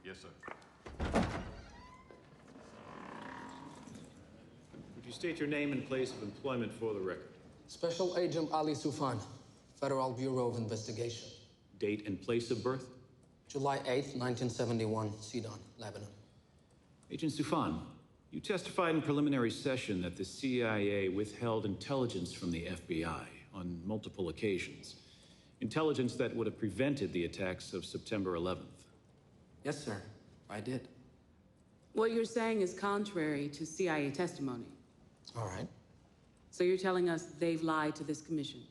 Yes, sir. Would you state your name and place of employment for the record? Special Agent Ali Soufan, Federal Bureau of Investigation. Date and place of birth? July 8th, 1971, Sidon, Lebanon. Agent Soufan, you testified in preliminary session that the CIA withheld intelligence from the FBI on multiple occasions. Intelligence that would have prevented the attacks of September 11th. Yes, sir. I did. What you're saying is contrary to CIA testimony. All right. So you're telling us they've lied to this commission?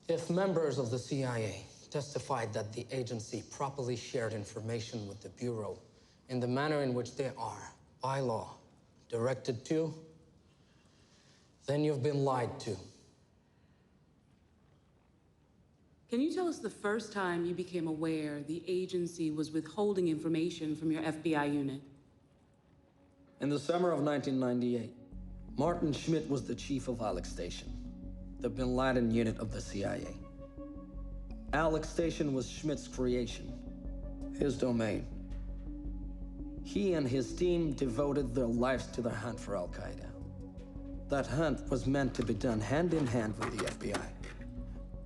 If members of the CIA testified that the agency properly shared information with the Bureau in the manner in which they are, by law, directed to, then you've been lied to. Can you tell us the first time you became aware the agency was withholding information from your FBI unit? In the summer of 1998, Martin Schmidt was the chief of Alex Station, the Bin Laden unit of the CIA. Alex Station was Schmidt's creation, his domain. He and his team devoted their lives to the hunt for Al-Qaeda. That hunt was meant to be done hand in hand with the FBI.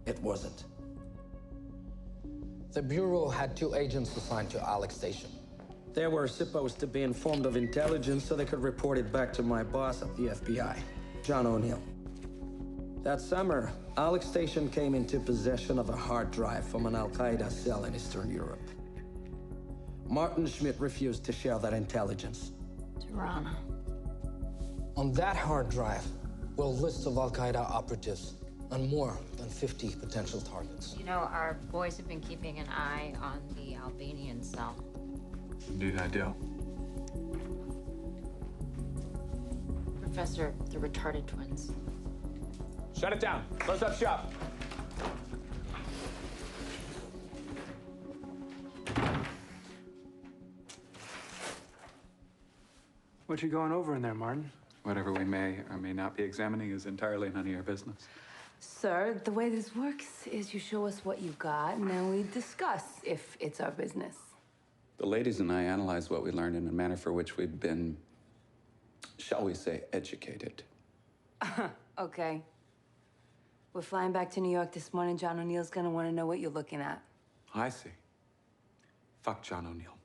It wasn't. The Bureau had 2 agents assigned to Alex Station. They were supposed to be informed of intelligence so they could report it back to my boss at the FBI, John O'Neill. That summer, Alex Station came into possession of a hard drive from an Al-Qaeda cell in Eastern Europe. Martin Schmidt refused to share that intelligence. Tirana. On that hard drive were lists of Al-Qaeda operatives and more than 50 potential targets. You know, our boys have been keeping an eye on the Albanian cell. Indeed, I do. Professor, the retarded twins. Shut it down. Close up shop. What you going over in there, Martin? Whatever we may or may not be examining is entirely none of your business. Sir, the way this works is you show us what you got, and then we discuss if it's our business. The ladies and I analyze what we learned in a manner for which we've been, shall we say, educated. Okay. We're flying back to New York this morning. John O'Neill's gonna want to know what you're looking at. I see. Fuck John O'Neill.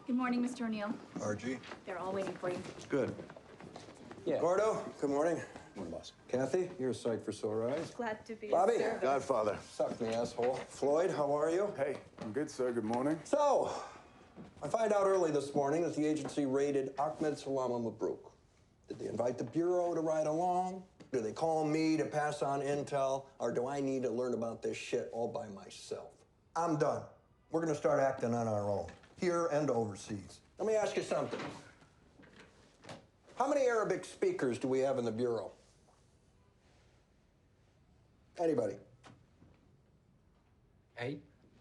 Good morning, Mr. O'Neill. RG. They're all waiting for you. Good. Yeah. Gordo, good morning. Morning, boss. Kathy, you're a sight for sore eyes. Glad to be Bobby. of service. Godfather. Suck me, asshole. Floyd, how are you? Hey, I'm good, sir. Good morning. So, I find out early this morning that the agency raided Ahmed Salama Mabruk. Did they invite the Bureau to ride along? Do they call me to pass on intel? Or do I need to learn about this shit all by myself? I'm done. We're gonna start acting on our own, here and overseas. Let me ask you something. How many Arabic speakers do we have in the Bureau? Anybody? 8?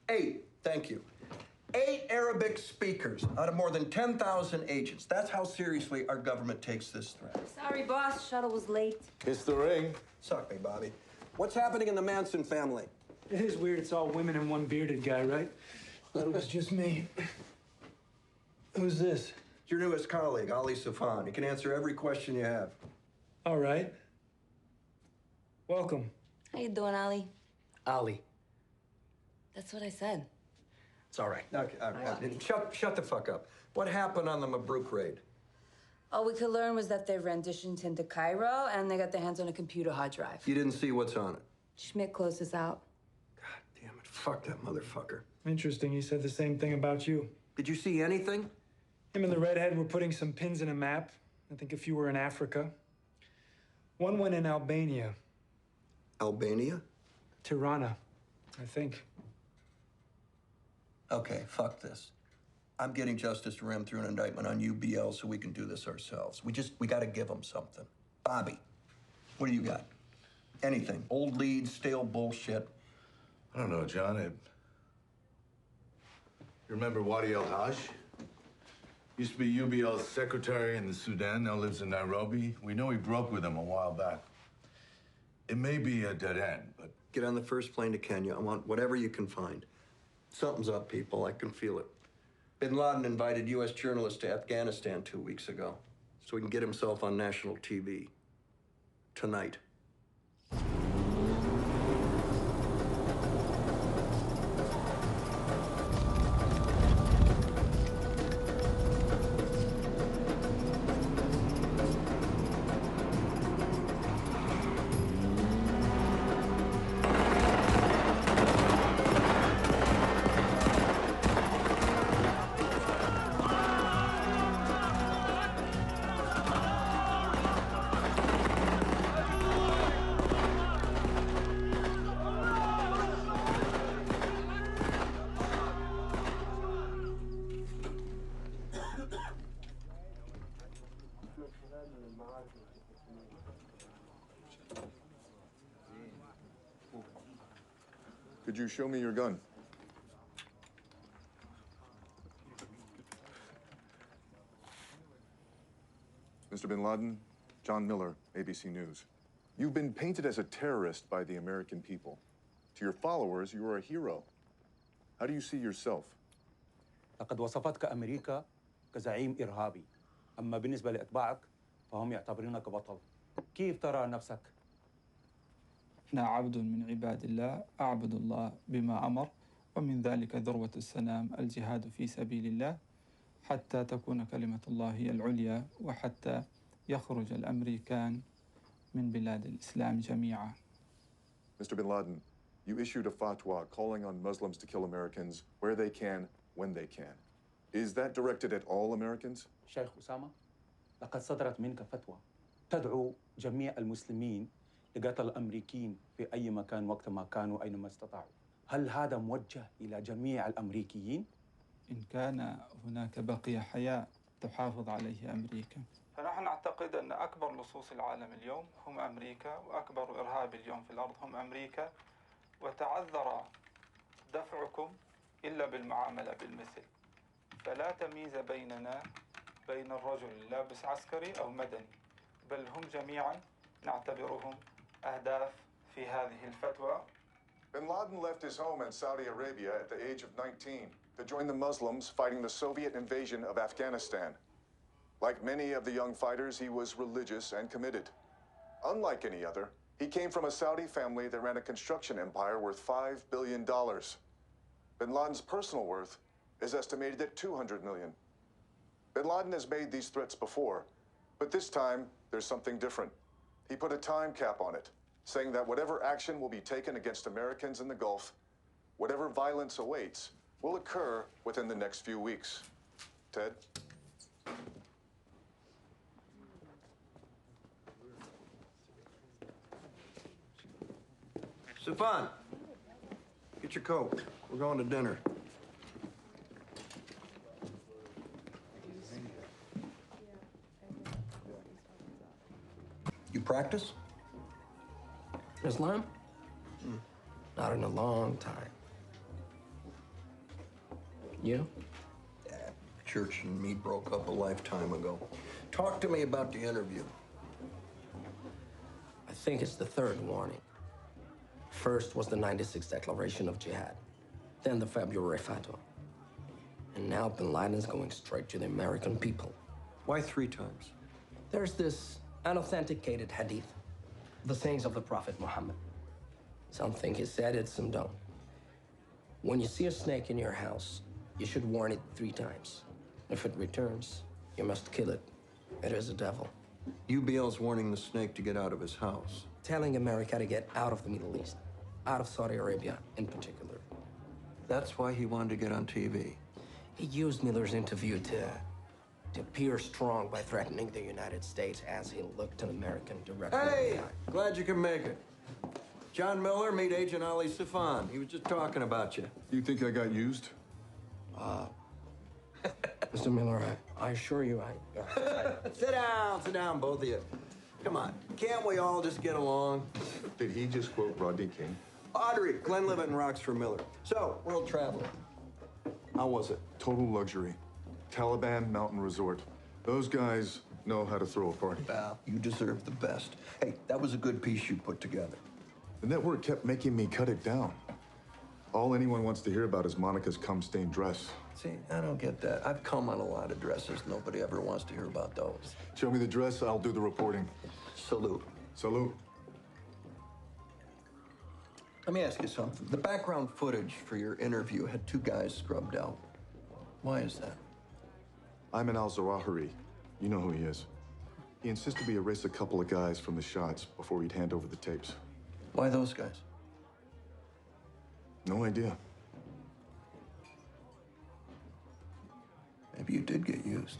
8, thank you. 8 Arabic speakers out of more than 10,000 agents. That's how seriously our government takes this threat. Sorry, boss. Shuttle was late. Kiss the ring. Suck me, Bobby. What's happening in the Manson family? It is weird it's all women and one bearded guy, right? Thought it was just me. Who's this? It's your newest colleague, Ali Soufan. He can answer every question you have. All right. Welcome. How you doing, Ali? Ali. That's what I said. It's all right. Okay, shut the fuck up. What happened on the Mabruk raid? All we could learn was that they renditioned into Cairo, and they got their hands on a computer hard drive. You didn't see what's on it? Schmidt closed us out. God damn it. Fuck that motherfucker. Interesting. He said the same thing about you. Did you see anything? Him and the redhead were putting some pins in a map. I think a few were in Africa. One went in Albania. Albania? Tirana, I think. Okay, fuck this. I'm getting justice to ram through an indictment on UBL so we can do this ourselves. We gotta give them something. Bobby, what do you got? Anything. Old leads, stale bullshit. I don't know, John. You remember Wadi El-Haj? Used to be UBL's secretary in the Sudan, now lives in Nairobi. We know he broke with him a while back. It may be a dead end, but... Get on the first plane to Kenya. I want whatever you can find. Something's up, people. I can feel it. Bin Laden invited U.S. journalists to Afghanistan 2 weeks ago so he can get himself on national TV. Tonight. Could you show me your gun? Mr. Bin Laden, John Miller, ABC News. You've been painted as a terrorist by the American people. To your followers, you are a hero. How do you see yourself? لقد وصفتك أمريكا كزعيم إرهابي، أما بالنسبة لأتباعك فهم يعتبرونك بطل. كيف ترى نفسك؟ أنا عبد من عباد الله أعبد الله بما أمر ومن ذلك ذروة السنام الجهاد في سبيل الله حتى تكون كلمة الله هي العليا وحتى يخرج الأمريكان من بلاد الإسلام جميعا. Mr. Bin Laden, you issued a fatwa calling on Muslims to kill Americans where they can, when they can. Is that directed at all Americans? شيخ أسامة، لقد صدرت منك فتوى تدعو جميع المسلمين لقتل الأمريكيين في أي مكان وقت ما كانوا أينما استطاعوا. هل هذا موجه إلى جميع الأمريكيين؟ إن كان هناك بقية حياة تحافظ عليه أمريكا. فنحن نعتقد أن أكبر لصوص العالم اليوم هم أمريكا وأكبر إرهاب اليوم في الأرض هم أمريكا وتعذر دفعكم إلا بالمعاملة بالمثل. فلا تمييز بيننا بين الرجل لابس عسكري أو مدني بل هم جميعا نعتبرهم أهداف في هذه الفتوى. Bin Laden left his home in Saudi Arabia at the age of 19 to join the Muslims fighting the Soviet invasion of Afghanistan. Like many of the young fighters, he was religious and committed. Unlike any other, he came from a Saudi family that ran a construction empire worth $5 billion. Bin Laden's personal worth is estimated at $200 million. Bin Laden has made these threats before, but this time there's something different. He put a time cap on it, saying that whatever action will be taken against Americans in the Gulf, whatever violence awaits, will occur within the next few weeks. Ted? Stefan, get your coat. We're going to dinner. You practice? Islam? Not in a long time. You? Yeah, Church and me broke up a lifetime ago. Talk to me about the interview. I think it's the third warning. First was the 96 Declaration of Jihad, then the February fatwa. And now Bin Laden's going straight to the American people. Why 3 times? There's this unauthenticated hadith, the sayings of the Prophet Muhammad. Some think he said it, some don't. When you see a snake in your house, you should warn it 3 times. If it returns, you must kill it. It is a devil. UBL's warning the snake to get out of his house. Telling America to get out of the Middle East, out of Saudi Arabia in particular. That's why he wanted to get on TV. He used Miller's interview to appear strong by threatening the United States as he looked an American directly in Hey, the eye. glad you can make it. John Miller, meet Agent Ali Safan. He was just talking about you. You think I got used? Mr. Miller, I assure you, Sit down, both of you. Come on, can't we all just get along? Did he just quote Rodney King? Audrey, Glenlivet and Roxford Miller. So, world traveler. How was it? Total luxury. Taliban mountain resort. Those guys know how to throw a party. Well, you deserve the best. Hey, that was a good piece you put together. The network kept making me cut it down. All anyone wants to hear about is Monica's cum-stained dress. See, I don't get that. I've come on a lot of dresses. Nobody ever wants to hear about those. Show me the dress, I'll do the reporting. Salute. Salute. Let me ask you something. The background footage for your interview had 2 guys scrubbed out. Why is that? Ayman al-Zawahiri. You know who he is. He insisted we erase a couple of guys from the shots before we'd hand over the tapes. Why those guys? No idea. Maybe you did get used.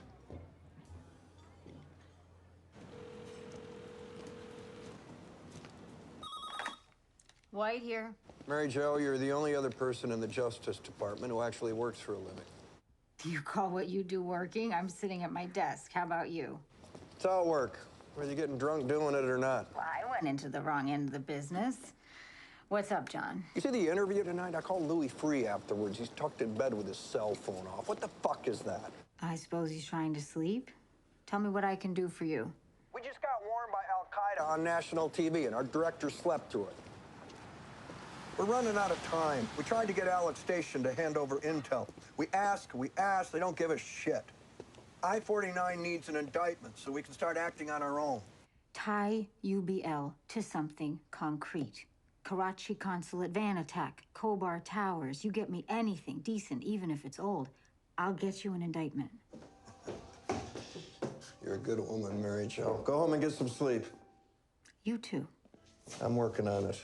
White here. Mary Jo, you're the only other person in the Justice Department who actually works for a living. Do you call what you do working? I'm sitting at my desk. How about you? It's all work, whether you're getting drunk doing it or not. Well, I went into the wrong end of the business. What's up, John? You see the interview tonight? I called Louis free afterwards. He's tucked in bed with his cell phone off. What the fuck is that? I suppose he's trying to sleep. Tell me what I can do for you. We just got warned by Al-Qaeda on national TV, and our director slept through it. We're running out of time. We tried to get Alex Station to hand over intel. We ask, they don't give a shit. I-49 needs an indictment so we can start acting on our own. Tie UBL to something concrete. Karachi consulate van attack, Khobar Towers. You get me anything decent, even if it's old. I'll get you an indictment. You're a good woman, Mary Jo. Go home and get some sleep. You too. I'm working on it.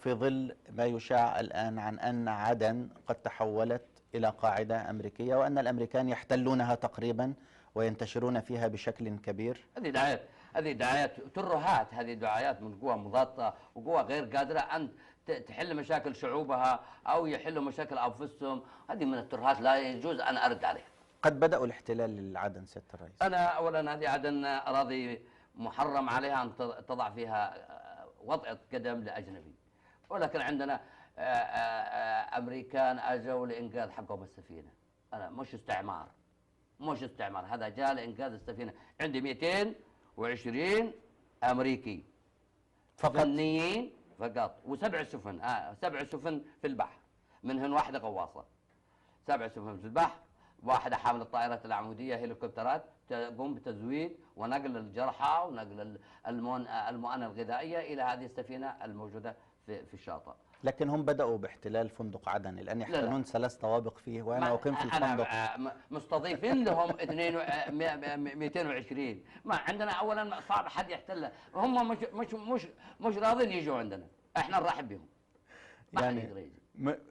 في ظل ما يشاع الآن عن أن عدن قد تحولت إلى قاعدة أمريكية وأن الأمريكان يحتلونها تقريبا وينتشرون فيها بشكل كبير. هذه دعايات ترهات، هذه دعايات من قوى مضادة وقوى غير قادرة أن تحل مشاكل شعوبها أو يحلوا مشاكل أنفسهم. هذه من الترهات لا يجوز أن أرد عليها. قد بدأوا الاحتلال للعدن سيادة الرئيس. أنا أولا هذه عدن أراضي محرم عليها أن تضع فيها وطأة قدم لأجنبي، ولكن عندنا أمريكان أجوا لإنقاذ حقهم السفينة. أنا مش استعمار، هذا جاء لإنقاذ السفينة. عندي 220 أمريكي فنيين فقط و7 سفن، 7 سفن في البحر، منهن واحدة غواصة. 7 سفن في البحر، واحدة حامل الطائرات العمودية هليكوبترات تقوم بتزويد ونقل الجرحى ونقل المؤونة الغذائية إلى هذه السفينة الموجودة في الشاطئ. لكن هم بدأوا باحتلال فندق عدن الآن، يحتلون 3 طوابق فيه وأنا أقيم في الفندق. مستضيفين لهم 220. ما عندنا أولا صعب حد يحتله، هم مش راضين يجوا عندنا، احنا نرحب بهم.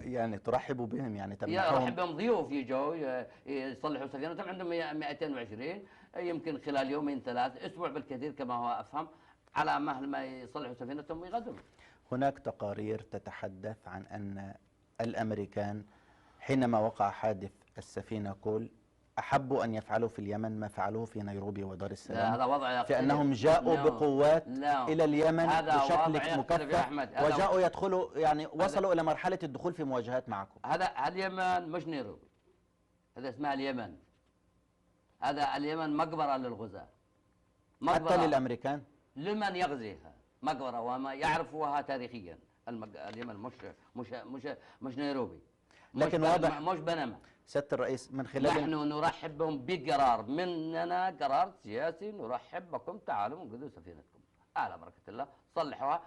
يعني ترحبوا بهم، يعني ترحب بهم ضيوف يجوا يصلحوا سفينتهم. عندهم 220 يمكن خلال 2 3 أسبوع بالكثير كما هو أفهم، على مهل ما يصلحوا سفينتهم ويغادروا. هناك تقارير تتحدث عن أن الأمريكان حينما وقع حادث السفينة كول أحبوا أن يفعلوا في اليمن ما فعلوه في نيروبي ودار السلام، هذا وضع في أنهم جاءوا بقوات إلى اليمن بشكل مكثف وجاءوا يدخلوا، يعني وصلوا إلى مرحلة الدخول في مواجهات معكم. هذا اليمن مش نيروبي، هذا اسمها اليمن. هذا اليمن مقبرة للغزاة، حتى للأمريكان لمن يغزيها مقبرة وما يعرفوها تاريخيا. اليمن مش نيروبي، لكن واضح مش بنما. سيادة الرئيس من خلال نحن نرحب بهم بقرار مننا، قرار سياسي، نرحب بكم، تعالوا انقذوا سفينتكم على بركة الله، صلحوها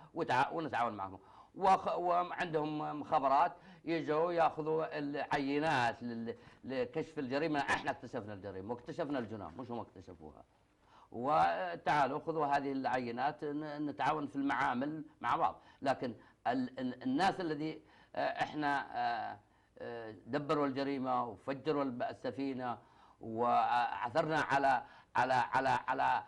ونتعاون معهم. وعندهم مخابرات يجوا ياخذوا العينات لكشف الجريمة. احنا اكتشفنا الجريمة واكتشفنا الجنان، مش هم اكتشفوها. وتعالوا خذوا هذه العينات نتعاون في المعامل مع بعض. لكن الناس الذي احنا دبروا الجريمة وفجروا السفينة وعثرنا على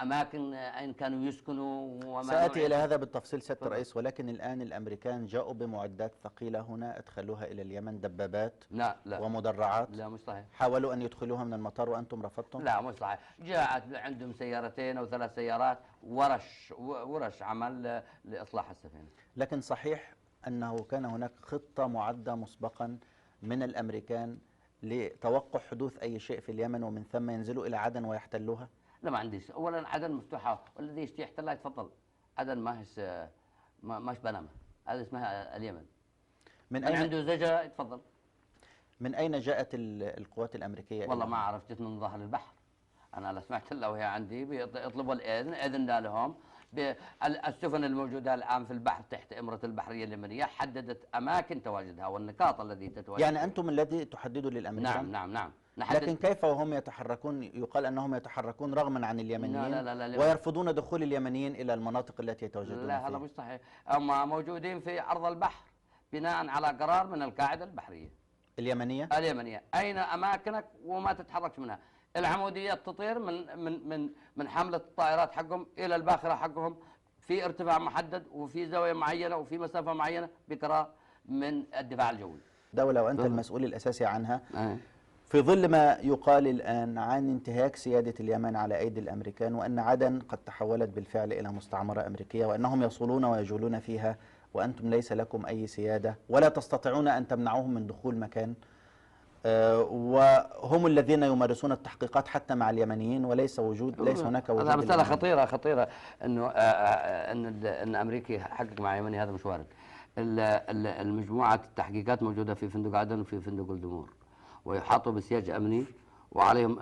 أماكن أين كانوا يسكنوا وما سآتي إلى هذا بالتفصيل سيادة الرئيس، ولكن الآن الأمريكان جاءوا بمعدات ثقيلة هنا، أدخلوها إلى اليمن، دبابات لا ومدرعات. لا مش صحيح. حاولوا أن يدخلوها من المطار وأنتم رفضتم؟ لا مش صحيح. جاءت عندهم 2 أو 3 سيارات ورش عمل لإصلاح السفينة. لكن صحيح أنه كان هناك خطة معدة مسبقا من الأمريكان لتوقع حدوث أي شيء في اليمن ومن ثم ينزلوا إلى عدن ويحتلوها؟ لا ما عنديش. اولا عدن مفتوحه، والذي يشتي يحتلها يتفضل. عدن ماهش بنما، هذا اسمها اليمن. من أين عنده زجاجه يتفضل. من أين جاءت القوات الأمريكية؟ والله ما أعرف، جت من ظهر البحر. أنا لا سمعت إلا وهي عندي بيطلبوا الإذن، أذنا لهم. السفن الموجودة الآن في البحر تحت إمرة البحرية اليمنية حددت أماكن تواجدها والنقاط التي تتواجد. يعني أنتم الذي تحددوا للأمريكان؟ نعم. لكن كيف وهم يتحركون؟ يقال أنهم يتحركون رغما عن اليمنيين. لا ويرفضون دخول اليمنيين إلى المناطق التي يتواجدون فيها. لا هذا مش صحيح. هم موجودين في أرض البحر بناء على قرار من القاعدة البحرية اليمنية. أين أماكنك وما تتحركش منها. العموديات تطير من حملة الطائرات حقهم إلى الباخرة حقهم في ارتفاع محدد وفي زاوية معينة وفي مسافة معينة بقرار من الدفاع الجوي. دولة وأنت المسؤول الأساسي عنها. في ظل ما يقال الآن عن انتهاك سيادة اليمن على أيدي الأمريكان، وأن عدن قد تحولت بالفعل إلى مستعمرة أمريكية، وأنهم يصولون ويجولون فيها وأنتم ليس لكم أي سيادة ولا تستطيعون أن تمنعوهم من دخول مكان، وهم الذين يمارسون التحقيقات حتى مع اليمنيين وليس هناك وجود. هذا مسألة خطيرة انه ان امريكي يحقق مع يمني، هذا مش وارد. المجموعة التحقيقات موجودة في فندق عدن وفي فندق الدمور، ويحاطوا بسياج امني وعليهم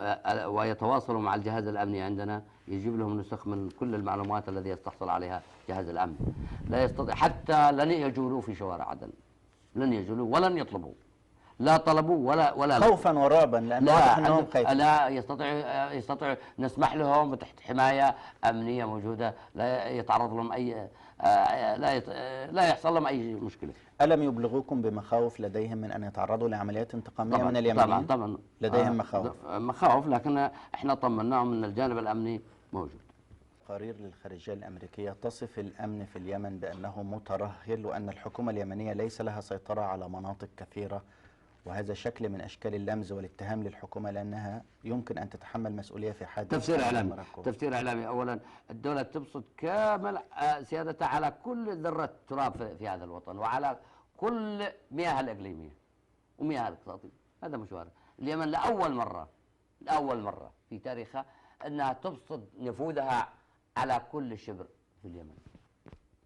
ويتواصلوا مع الجهاز الامني عندنا، يجيب لهم نسخ من كل المعلومات التي يستحصل عليها جهاز الامن. لا يستطيع حتى لن يجولوا في شوارع عدن، لن يجولوا ولن يطلبوا، لا طلبوا ولا خوفا ورعبا، لأن واضح أنهم خايفين. لا يستطيع نسمح لهم تحت حماية أمنية موجودة، لا يتعرض لهم أي لا يحصل لهم أي مشكلة. ألم يبلغوكم بمخاوف لديهم من أن يتعرضوا لعمليات انتقامية من اليمنيين؟ طبعا لديهم مخاوف، لكن احنا طمناهم أن الجانب الأمني موجود. تقارير للخارجية الأمريكية تصف الأمن في اليمن بأنه مترهل، وأن الحكومة اليمنية ليس لها سيطرة على مناطق كثيرة، وهذا شكل من أشكال اللمز والاتهام للحكومة لأنها يمكن أن تتحمل مسؤولية في حادث. تفسير إعلامي. أولا الدولة تبسط كامل سيادتها على كل ذرة تراب في هذا الوطن وعلى كل مياه الإقليمية ومياه الاقتصادية. هذا مش وارد. اليمن لأول مرة في تاريخها أنها تبسط نفوذها على كل شبر في اليمن.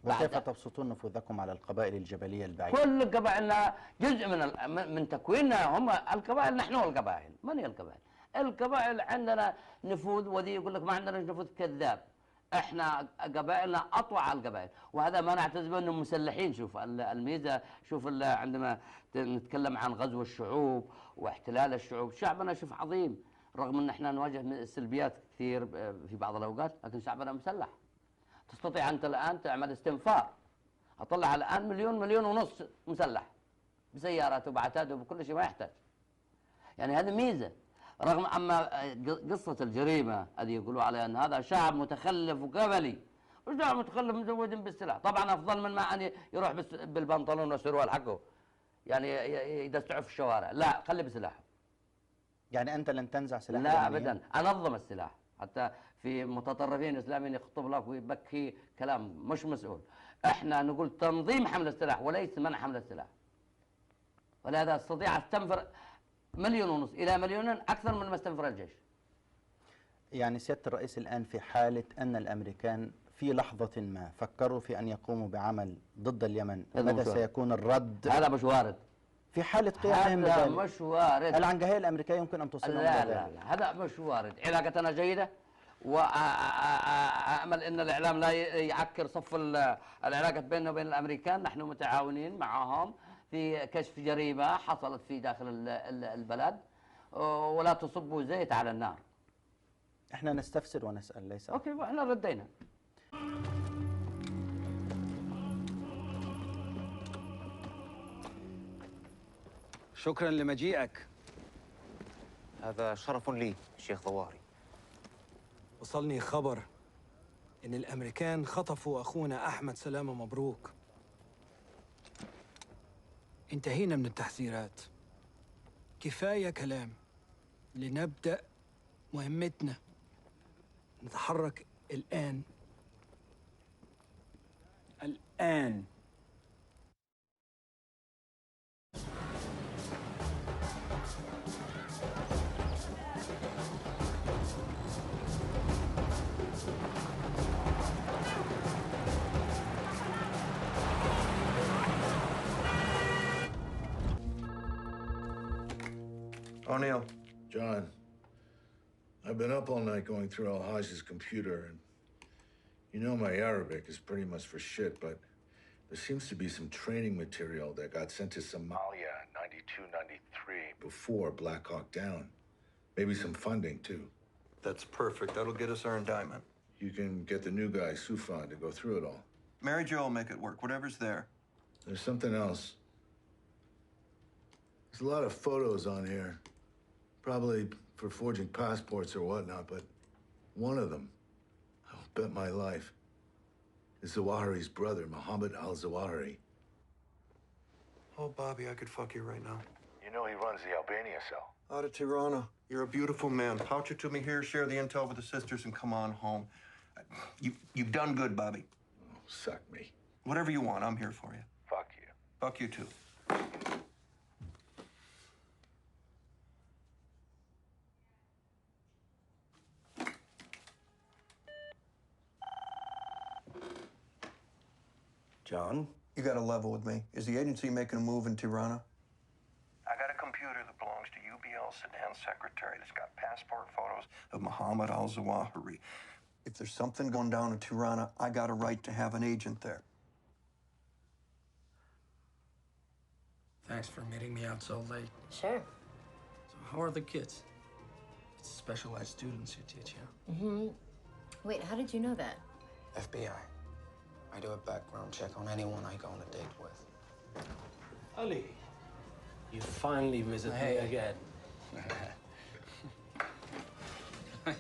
وكيف تبسطون نفوذكم على القبائل الجبلية البعيدة؟ كل قبائلنا جزء من تكويننا، هم القبائل، نحن القبائل. من هي القبائل؟ القبائل عندنا نفوذ، وذي يقول لك ما عندنا نفوذ، كذاب. احنا قبائلنا اطوع القبائل، وهذا ما نعتز به انهم مسلحين. شوف الميزه، شوف عندما نتكلم عن غزو الشعوب واحتلال الشعوب، شعبنا شوف عظيم، رغم ان احنا نواجه سلبيات كثير في بعض الاوقات، لكن شعبنا مسلح. تستطيع أنت الآن تعمل استنفار، أطلع الآن مليون ونص مسلح بسيارات وبعتاد وبكل شيء ما يحتاج. يعني هذه ميزة. رغم أما قصة الجريمة هذه يقولوا عليها أن هذا شعب متخلف وقبلي، وشعب متخلف مزودين بالسلاح، طبعا أفضل من ما أن يروح بالبنطلون والسروال حقه، يعني يدستعوا في الشوارع. لا، خلي بسلاحه. يعني أنت لن تنزع سلاح؟ لا أبدا، أنظم السلاح. حتى في متطرفين اسلاميين يخطب لك ويبكي كلام مش مسؤول. احنا نقول تنظيم حمل السلاح وليس منع حمل السلاح. ولهذا استطيع استنفر 1.5 مليون الى 2 مليون اكثر من ما استنفر الجيش. يعني سيادة الرئيس الان في حالة ان الامريكان في لحظة ما فكروا في ان يقوموا بعمل ضد اليمن، متى سيكون الرد؟ هذا مش وارد. في حالة قيامهم بذلك هذا مش وارد. العنجهية الامريكية يمكن ان توصلهم لا، هذا مش وارد. علاقتنا جيدة، وأأمل أن الإعلام لا يعكر صف العلاقة بيننا وبين الأمريكان. نحن متعاونين معهم في كشف جريمة حصلت في داخل البلد، ولا تصبوا زيت على النار. احنا نستفسر ونسأل ليس. اوكي، واحنا ردينا. شكرا لمجيئك. هذا شرف لي شيخ ضواري. وصلني خبر إن الأمريكان خطفوا أخونا أحمد سلامة مبروك. انتهينا من التحذيرات، كفاية كلام، لنبدأ مهمتنا. نتحرك الآن. O'Neill. John, I've been up all night going through Al-Hajj's computer, and you know my Arabic is pretty much for shit, but there seems to be some training material that got sent to Somalia in 92, 93, before Black Hawk Down. Maybe some funding, too. That's perfect. That'll get us our indictment. You can get the new guy, Sufan, to go through it all. Mary Jo will make it work, whatever's there. There's something else. There's a lot of photos on here. Probably for forging passports or whatnot, but one of them, I'll bet my life, is Zawahiri's brother, Mohammed al-Zawahiri. Oh, Bobby, I could fuck you right now. You know he runs the Albania cell. Out of Tirana. You're a beautiful man. Pouch it to me here, share the intel with the sisters, and come on home. You've done good, Bobby. Oh, suck me. Whatever you want, I'm here for you. Fuck you. Fuck you, too. John? You got to level with me. Is the agency making a move in Tirana? I got a computer that belongs to UBL Sudan's secretary that's got passport photos Of Mohammed al-Zawahiri. If there's something going down in Tirana, I got a right to have an agent there. Thanks for meeting me out so late. Sure. So how are the kids? It's specialized students you teach, yeah? Mm-hmm. Wait, how did you know that? FBI. I do a background check on anyone I go on a date with. Ali, you finally visit me again.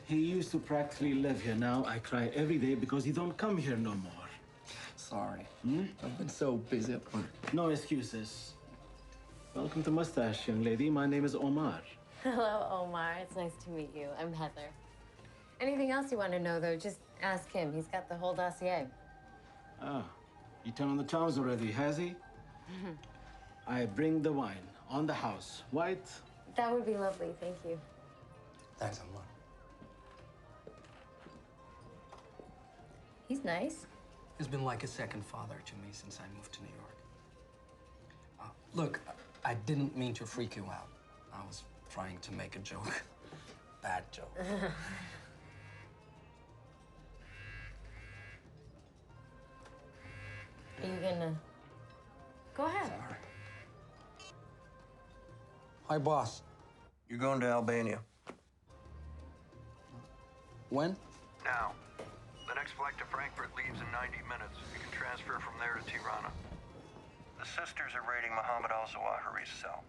He used to practically live here. Now I cry every day because he don't come here no more. Sorry. I've been so busy at work. No excuses. Welcome to Mustache, young lady. My name is Omar. Hello, Omar. It's nice to meet you. I'm Heather. Anything else you want to know, though, just ask him. He's got the whole dossier. Ah, you turned on the charms already, has he? I bring the wine on the house. White? That would be lovely. Thank you. Thanks, Omar. He's nice. He's been like a second father to me since I moved to New York. Look, I didn't mean to freak you out. I was trying to make a joke. Bad joke. Are you gonna... Go ahead. Sorry. Hi, boss. You're going to Albania. When? now. The next flight to Frankfurt leaves in 90 minutes. You can transfer from there to Tirana. The sisters are raiding Mohammed al-Zawahiri's cell.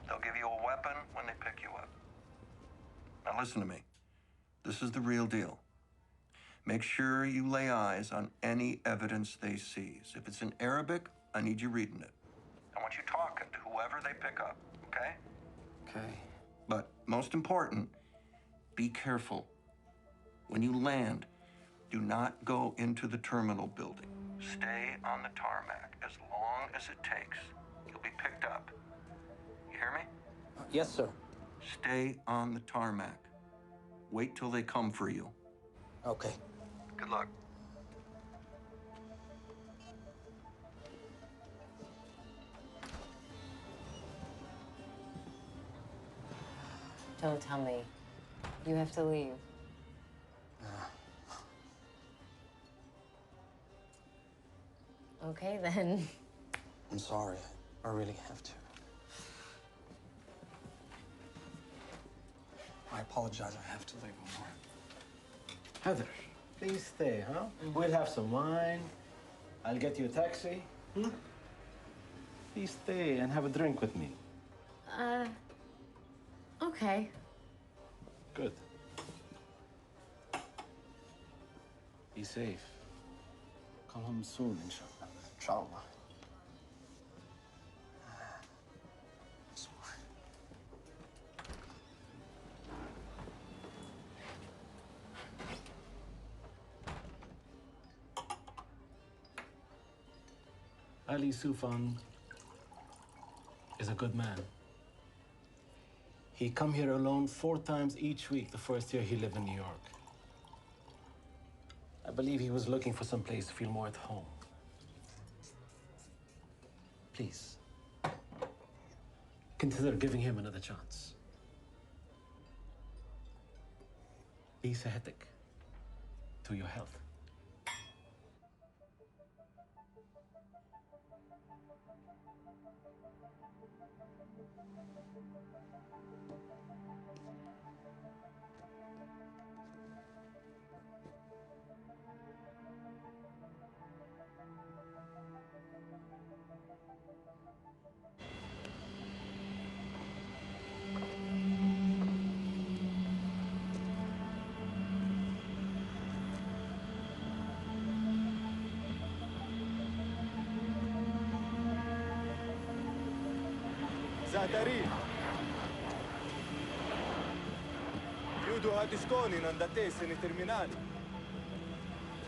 They'll give you a weapon when they pick you up. Now listen to me. This is the real deal. Make sure you lay eyes on any evidence they seize. If it's in Arabic, I need you reading it. I want you talking to whoever they pick up, okay? Okay. But most important, be careful. When you land, do not go into the terminal building. Stay on the tarmac as long as it takes. You'll be picked up. You hear me? Yes, sir. Stay on the tarmac. Wait till they come for you. Okay. Good luck. Don't tell me. You have to leave. Okay, then. I'm sorry. I really have to. I apologize. I have to leave, Omar. Heather, please stay, huh? We'll have some wine. I'll get you a taxi. Please stay and have a drink with me. Okay. Good. Be safe. Come home soon, inshallah. Inshallah. Ali Sufan, good man. He come here alone 4 times each week the first year he lived in New York. I believe he was looking for some place to feel more at home. Please, consider giving him another chance. Be صحتك. To your health.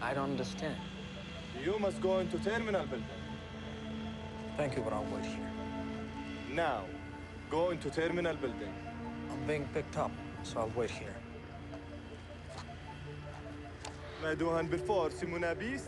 I don't understand. You must go into terminal building. Thank you, but I'll wait here. Now, go into terminal building. I'm being picked up, so I'll wait here. مادوهن بالفورس منابيس.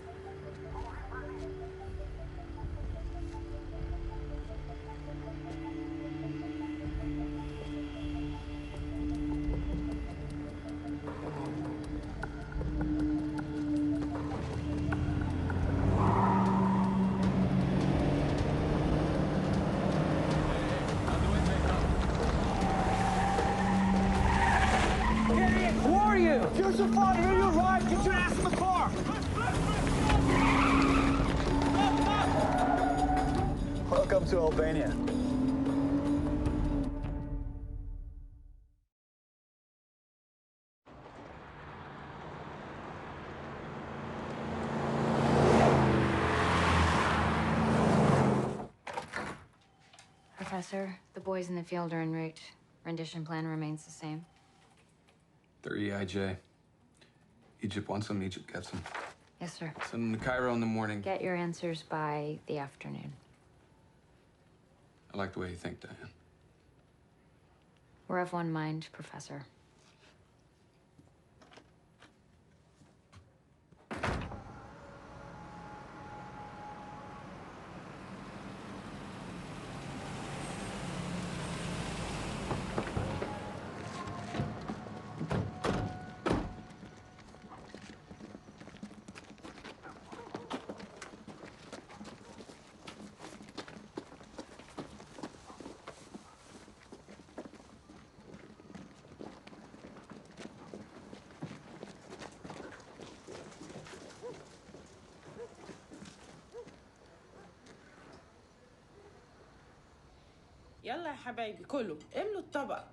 Welcome to Albania. Professor, the boys in the field are en route. Rendition plan remains the same. They're EIJ. Egypt wants them, Egypt gets them. Yes, sir. Send them to Cairo in the morning. Get your answers by the afternoon. I like the way you think, Diane. We're of one mind, Professor. يلا يا حبايبي كله املوا الطبق.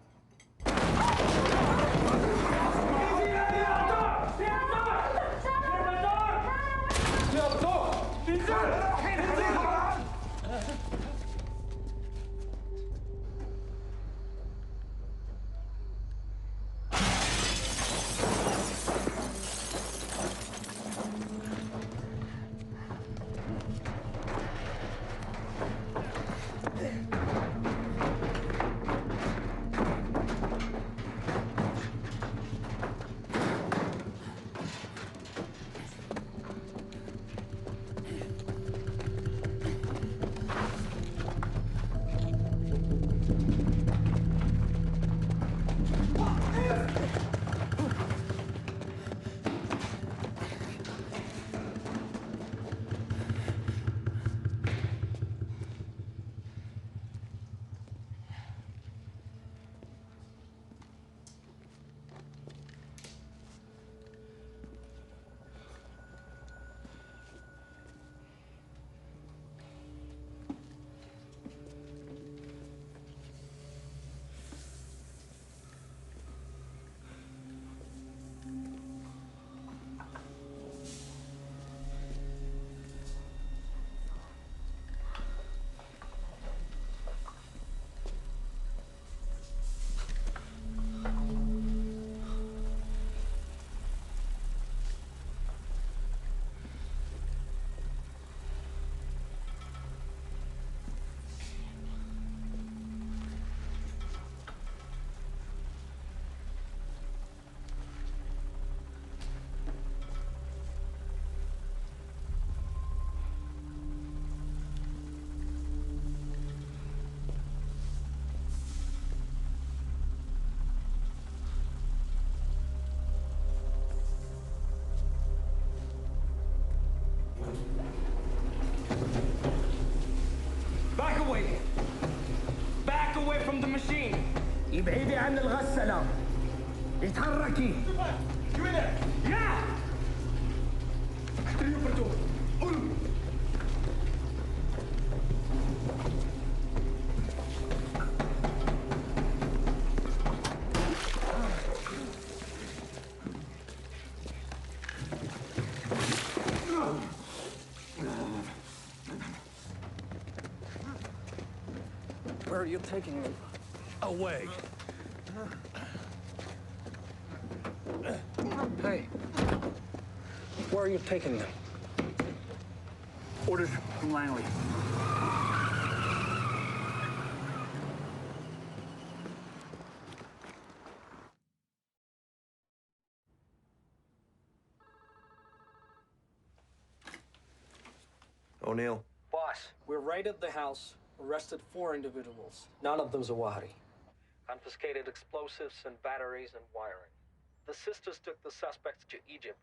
عن الغسالة. اتحركي. يا Where are you taking me? Away. Hey, where are you taking them? Orders from Langley. O'Neill. Boss, we raided the house, arrested 4 individuals. None of them Zawahiri. Confiscated explosives and batteries and wiring. The sisters took the suspects to Egypt.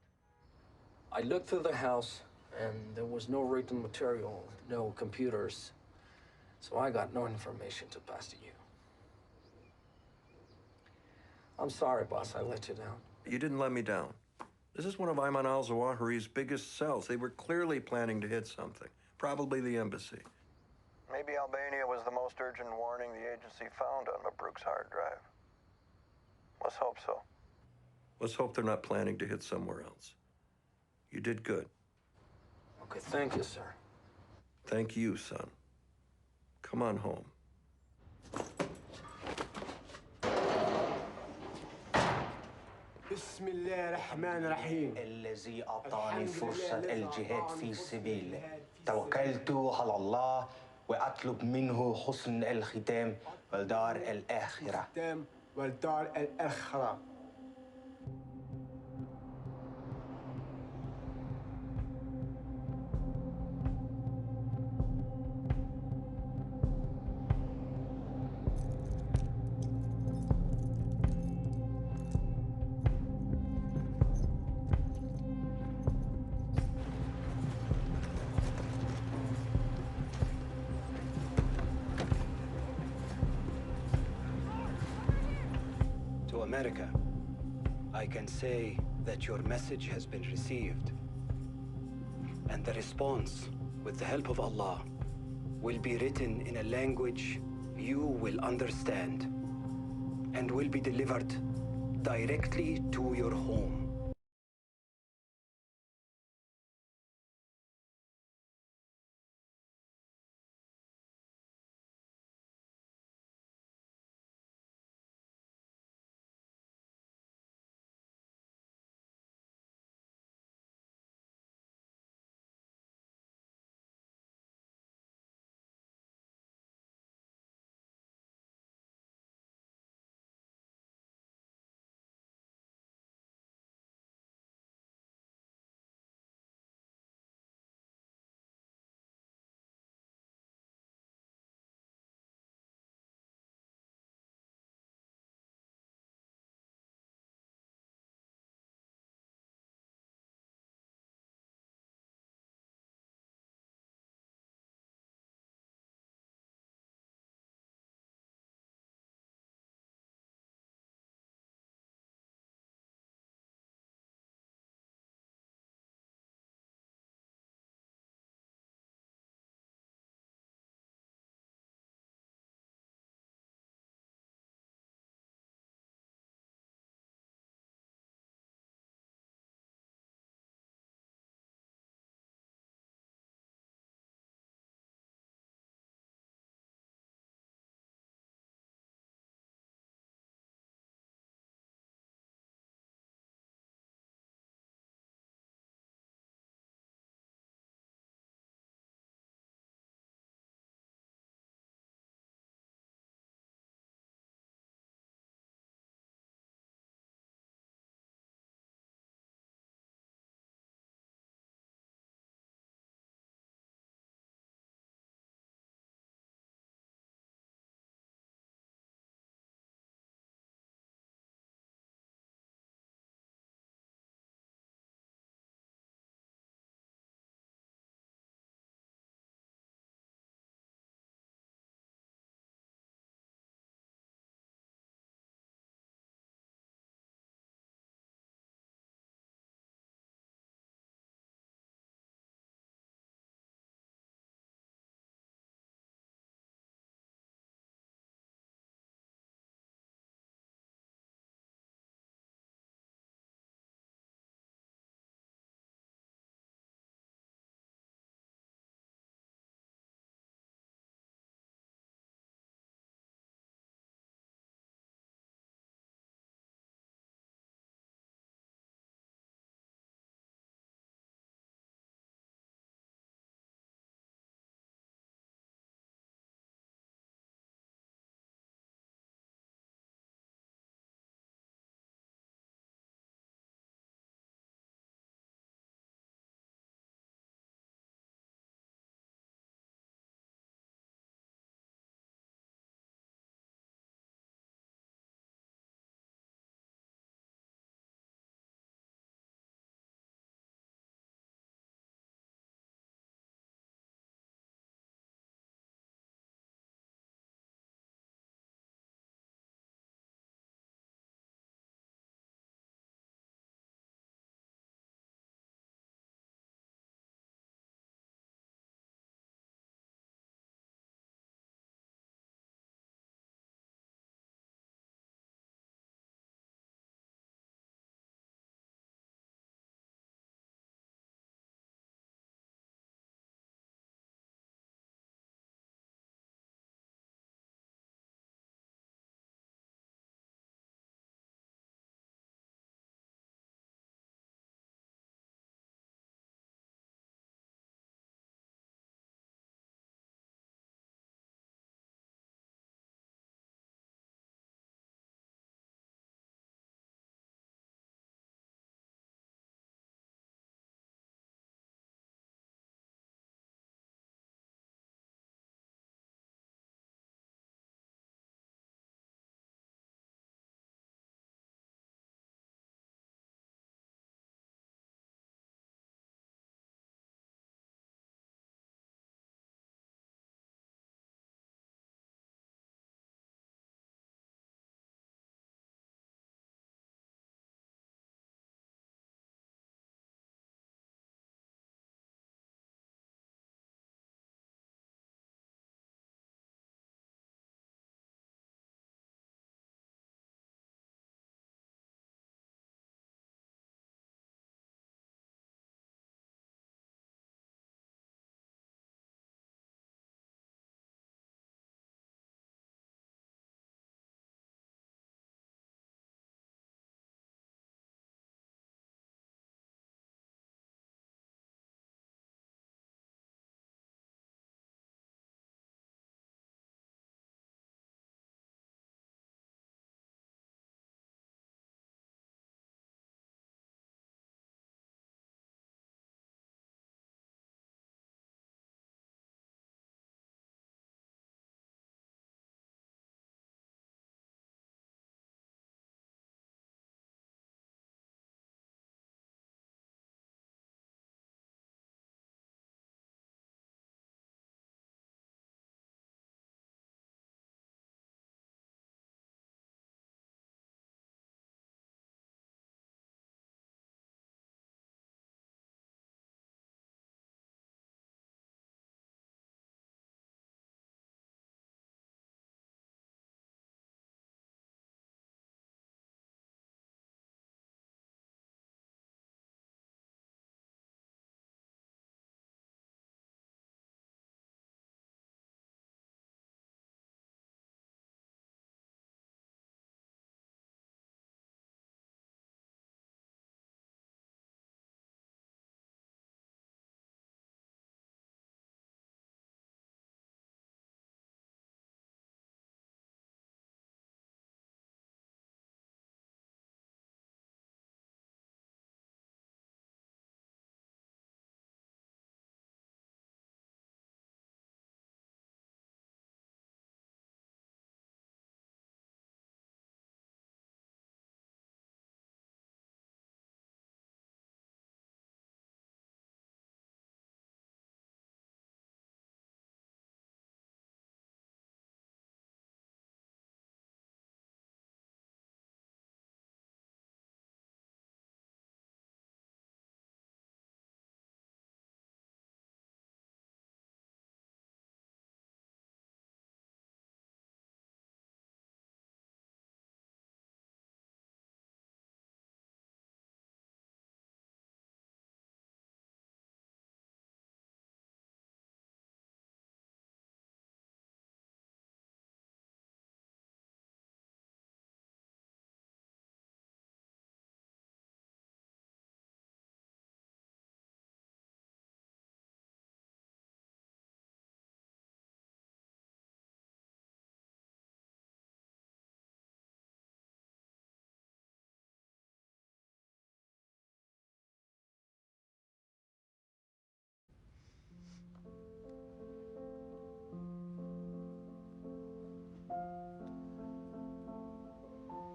I looked through the house, and there was no written material, no computers. So I got no information to pass to you. I'm sorry, boss, I let you down. You didn't let me down. This is one of Ayman al-Zawahiri's biggest cells. They were clearly planning to hit something, probably the embassy. Maybe Albania was the most urgent warning the agency found on Mabrook's hard drive. Let's hope so. Let's hope they're not planning to hit somewhere else. You did good. Okay, thank you, sir. Thank you, son. Come on home. بسم الله الرحمن الرحيم. الذي أعطاني فرصة الجهاد في سبيله توكلت على الله وأطلب منه حسن الختام والدار الآخرة. والدار الآخرة. To America, I can say that your message has been received. And the response, with the help of Allah, will be written in a language you will understand and will be delivered directly to your home.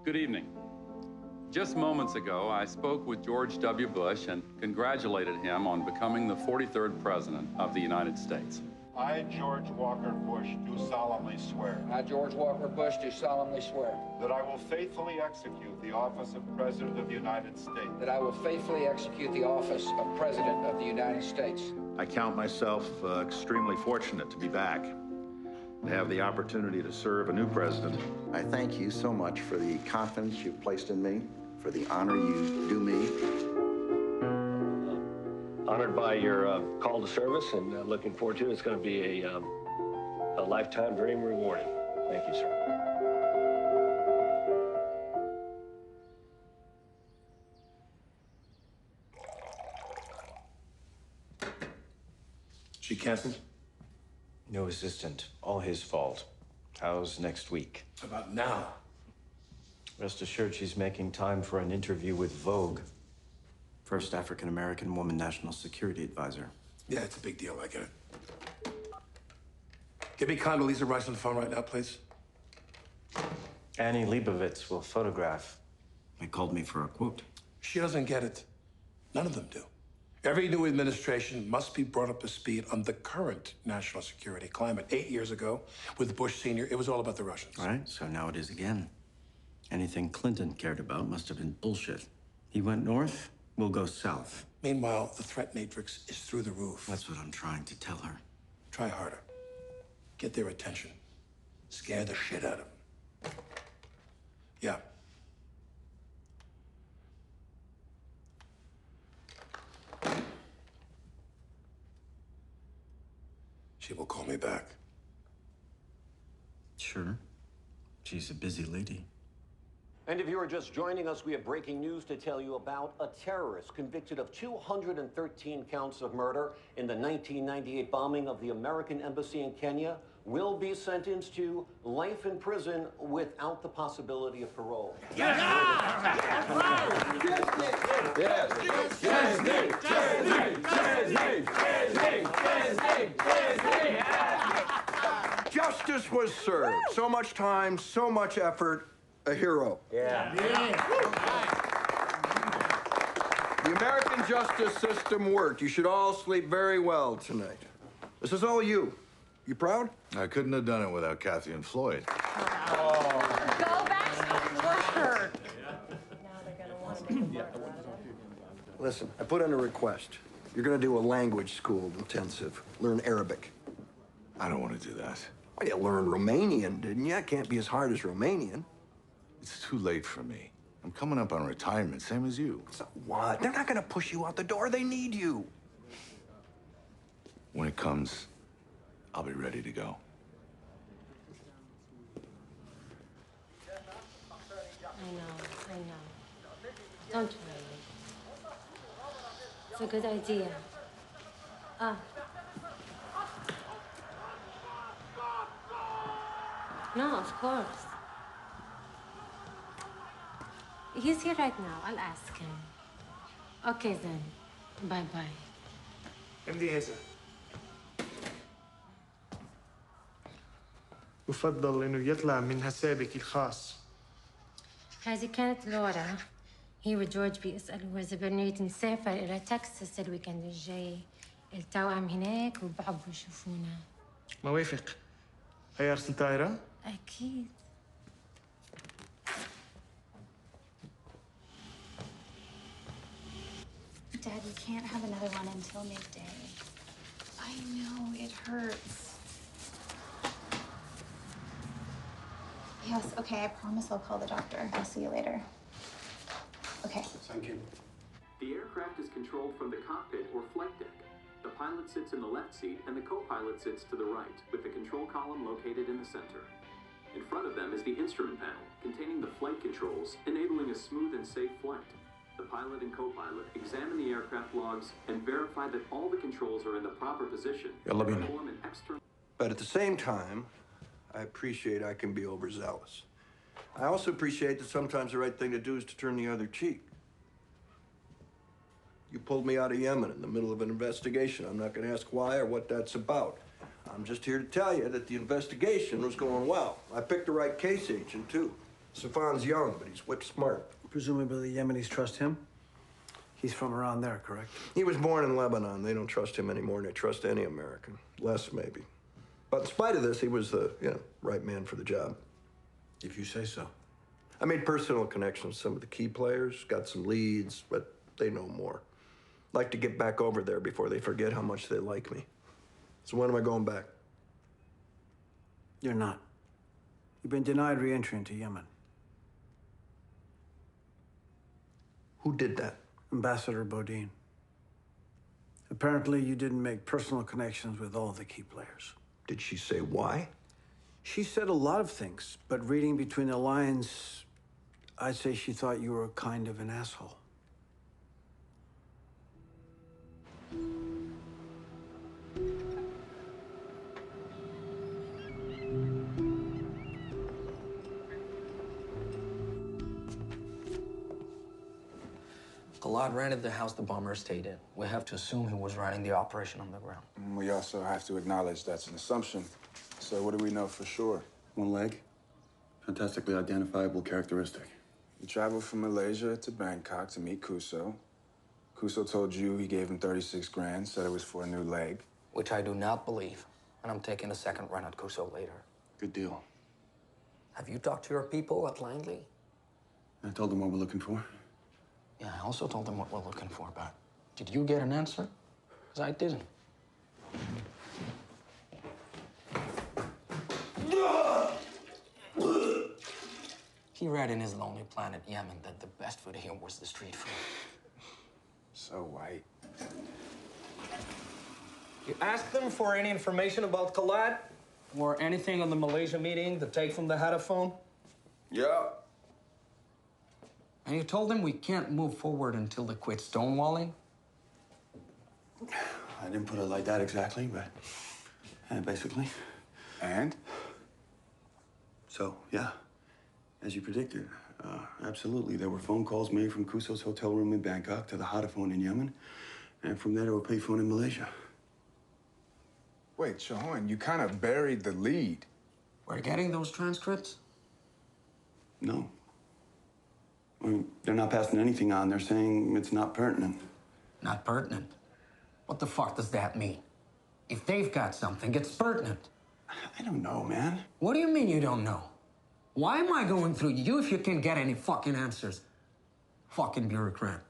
Good evening. Just moments ago, I spoke with George W. Bush and congratulated him on becoming the 43rd President of the United States. I, George Walker Bush, do solemnly swear. I, George Walker Bush, do solemnly swear. That I will faithfully execute the office of President of the United States. That I will faithfully execute the office of President of the United States. I count myself extremely fortunate to be back, to have the opportunity to serve a new president. I thank you so much for the confidence you've placed in me, for the honor you do me. Honored by your call to service and looking forward to it. It's going to be a lifetime very rewarding. Thank you, sir. She canceled? No assistant. All his fault. How's next week? About now? Rest assured she's making time for an interview with Vogue. First African-American woman national security advisor. Yeah, it's a big deal. I get it. Give me Condoleezza Rice on the phone right now, please. Annie Leibovitz will photograph. They called me for a quote. She doesn't get it. None of them do. Every new administration must be brought up to speed on the current national security climate. 8 years ago, with Bush Sr., it was all about the Russians. Right, so now it is again. Anything Clinton cared about must have been bullshit. He went north, we'll go south. Meanwhile, the threat matrix is through the roof. That's what I'm trying to tell her. Try harder. Get their attention. Scare the shit out of them. Yeah. She will call me back. Sure. She's a busy lady. And if you are just joining us, we have breaking news to tell you about a terrorist convicted of 213 counts of murder in the 1998 bombing of the American Embassy in Kenya will be sentenced to life in prison without the possibility of parole. Justice was served. So much time, so much effort. A hero. Yeah. The American justice system worked. You should all sleep very well tonight. This is all you. You proud? I couldn't have done it without Kathy and Floyd. Go back to work. Listen, I put in a request. You're going to do a language school intensive. Learn Arabic. I don't want to do that. Well, you learned Romanian, didn't you? It can't be as hard as Romanian. It's too late for me. I'm coming up on retirement, same as you. So what? They're not going to push you out the door. They need you. When it comes, I'll be ready to go. I know. Don't worry. It's a good idea. No, of course. He's here right now. I'll ask him. Okay then. Bye-bye. امضي هذا. يفضل انه يطلع من حسابك الخاص. هذه كانت لورا. هي وجورج بيسألوا إذا بنريد نسافر إلى تكساس الويكند الجاي. التوأم هناك وبحبوا يشوفونا. موافق. هي أرسل طائرة؟ أكيد. Dad, we can't have another one until midday. I know, it hurts. Yes, okay, I promise I'll call the doctor. I'll see you later. Okay. Thank you. The aircraft is controlled from the cockpit or flight deck. The pilot sits in the left seat and the co-pilot sits to the right, with the control column located in the center. In front of them is the instrument panel, containing the flight controls, enabling a smooth and safe flight. The pilot and co-pilot examine the aircraft logs and verify that all the controls are in the proper position. Perform an external. But at the same time, I appreciate I can be overzealous. I also appreciate that sometimes the right thing to do is to turn the other cheek. You pulled me out of Yemen in the middle of an investigation. I'm not going to ask why or what that's about. I'm just here to tell you that the investigation was going well. I picked the right case agent, too. Safan's young, but he's whip smart. Presumably the Yemenis trust him? He's from around there, correct? He was born in Lebanon. They don't trust him any more than they trust any American. Less, maybe. But in spite of this, he was the, right man for the job. If you say so. I made personal connections with some of the key players, got some leads, but they know more. Like to get back over there before they forget how much they like me. So when am I going back? You're not. You've been denied re-entry into Yemen. Who did that? Ambassador Bodine. Apparently, you didn't make personal connections with all the key players. Did she say why? She said a lot of things, but reading between the lines, I'd say she thought you were kind of an asshole. Khalad rented the house the bomber stayed in. We have to assume he was running the operation on the ground. We also have to acknowledge that's an assumption. So what do we know for sure? One leg. Fantastically identifiable characteristic. He traveled from Malaysia to Bangkok to meet Kuso. Kuso told you he gave him 36 grand, said it was for a new leg. Which I do not believe. And I'm taking a second run at Kuso later. Good deal. Have you talked to your people at Langley? I told them what we're looking for. Yeah, I also told them what we're looking for, but did you get an answer? Because I didn't. He read in his Lonely Planet, Yemen, that the best food here was the street food. So white. You asked them for any information about Khalad? Or anything on the Malaysia meeting, the take from the Hadaphone? Yeah. And you told them we can't move forward until they quit stonewalling? I didn't put it like that exactly, but basically. And? So, yeah, as you predicted, absolutely. There were phone calls made from Kuso's hotel room in Bangkok to the Hadaphone in Yemen, and from there to a payphone in Malaysia. Wait, Shahan, you kind of buried the lead. We're getting those transcripts? No. I mean, they're not passing anything on. They're saying it's not pertinent. Not pertinent? What the fuck does that mean? If they've got something, it's pertinent. I don't know, man. What do you mean you don't know? Why am I going through you if you can't get any fucking answers? Fucking bureaucrat.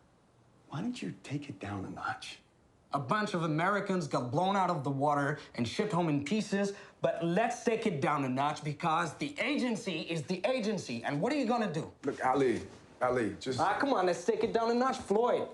Why don't you take it down a notch? A bunch of Americans got blown out of the water and shipped home in pieces, but let's take it down a notch because the agency is the agency. And what are you gonna do? Look, Ali, just... Come on, let's take it down a notch, Floyd.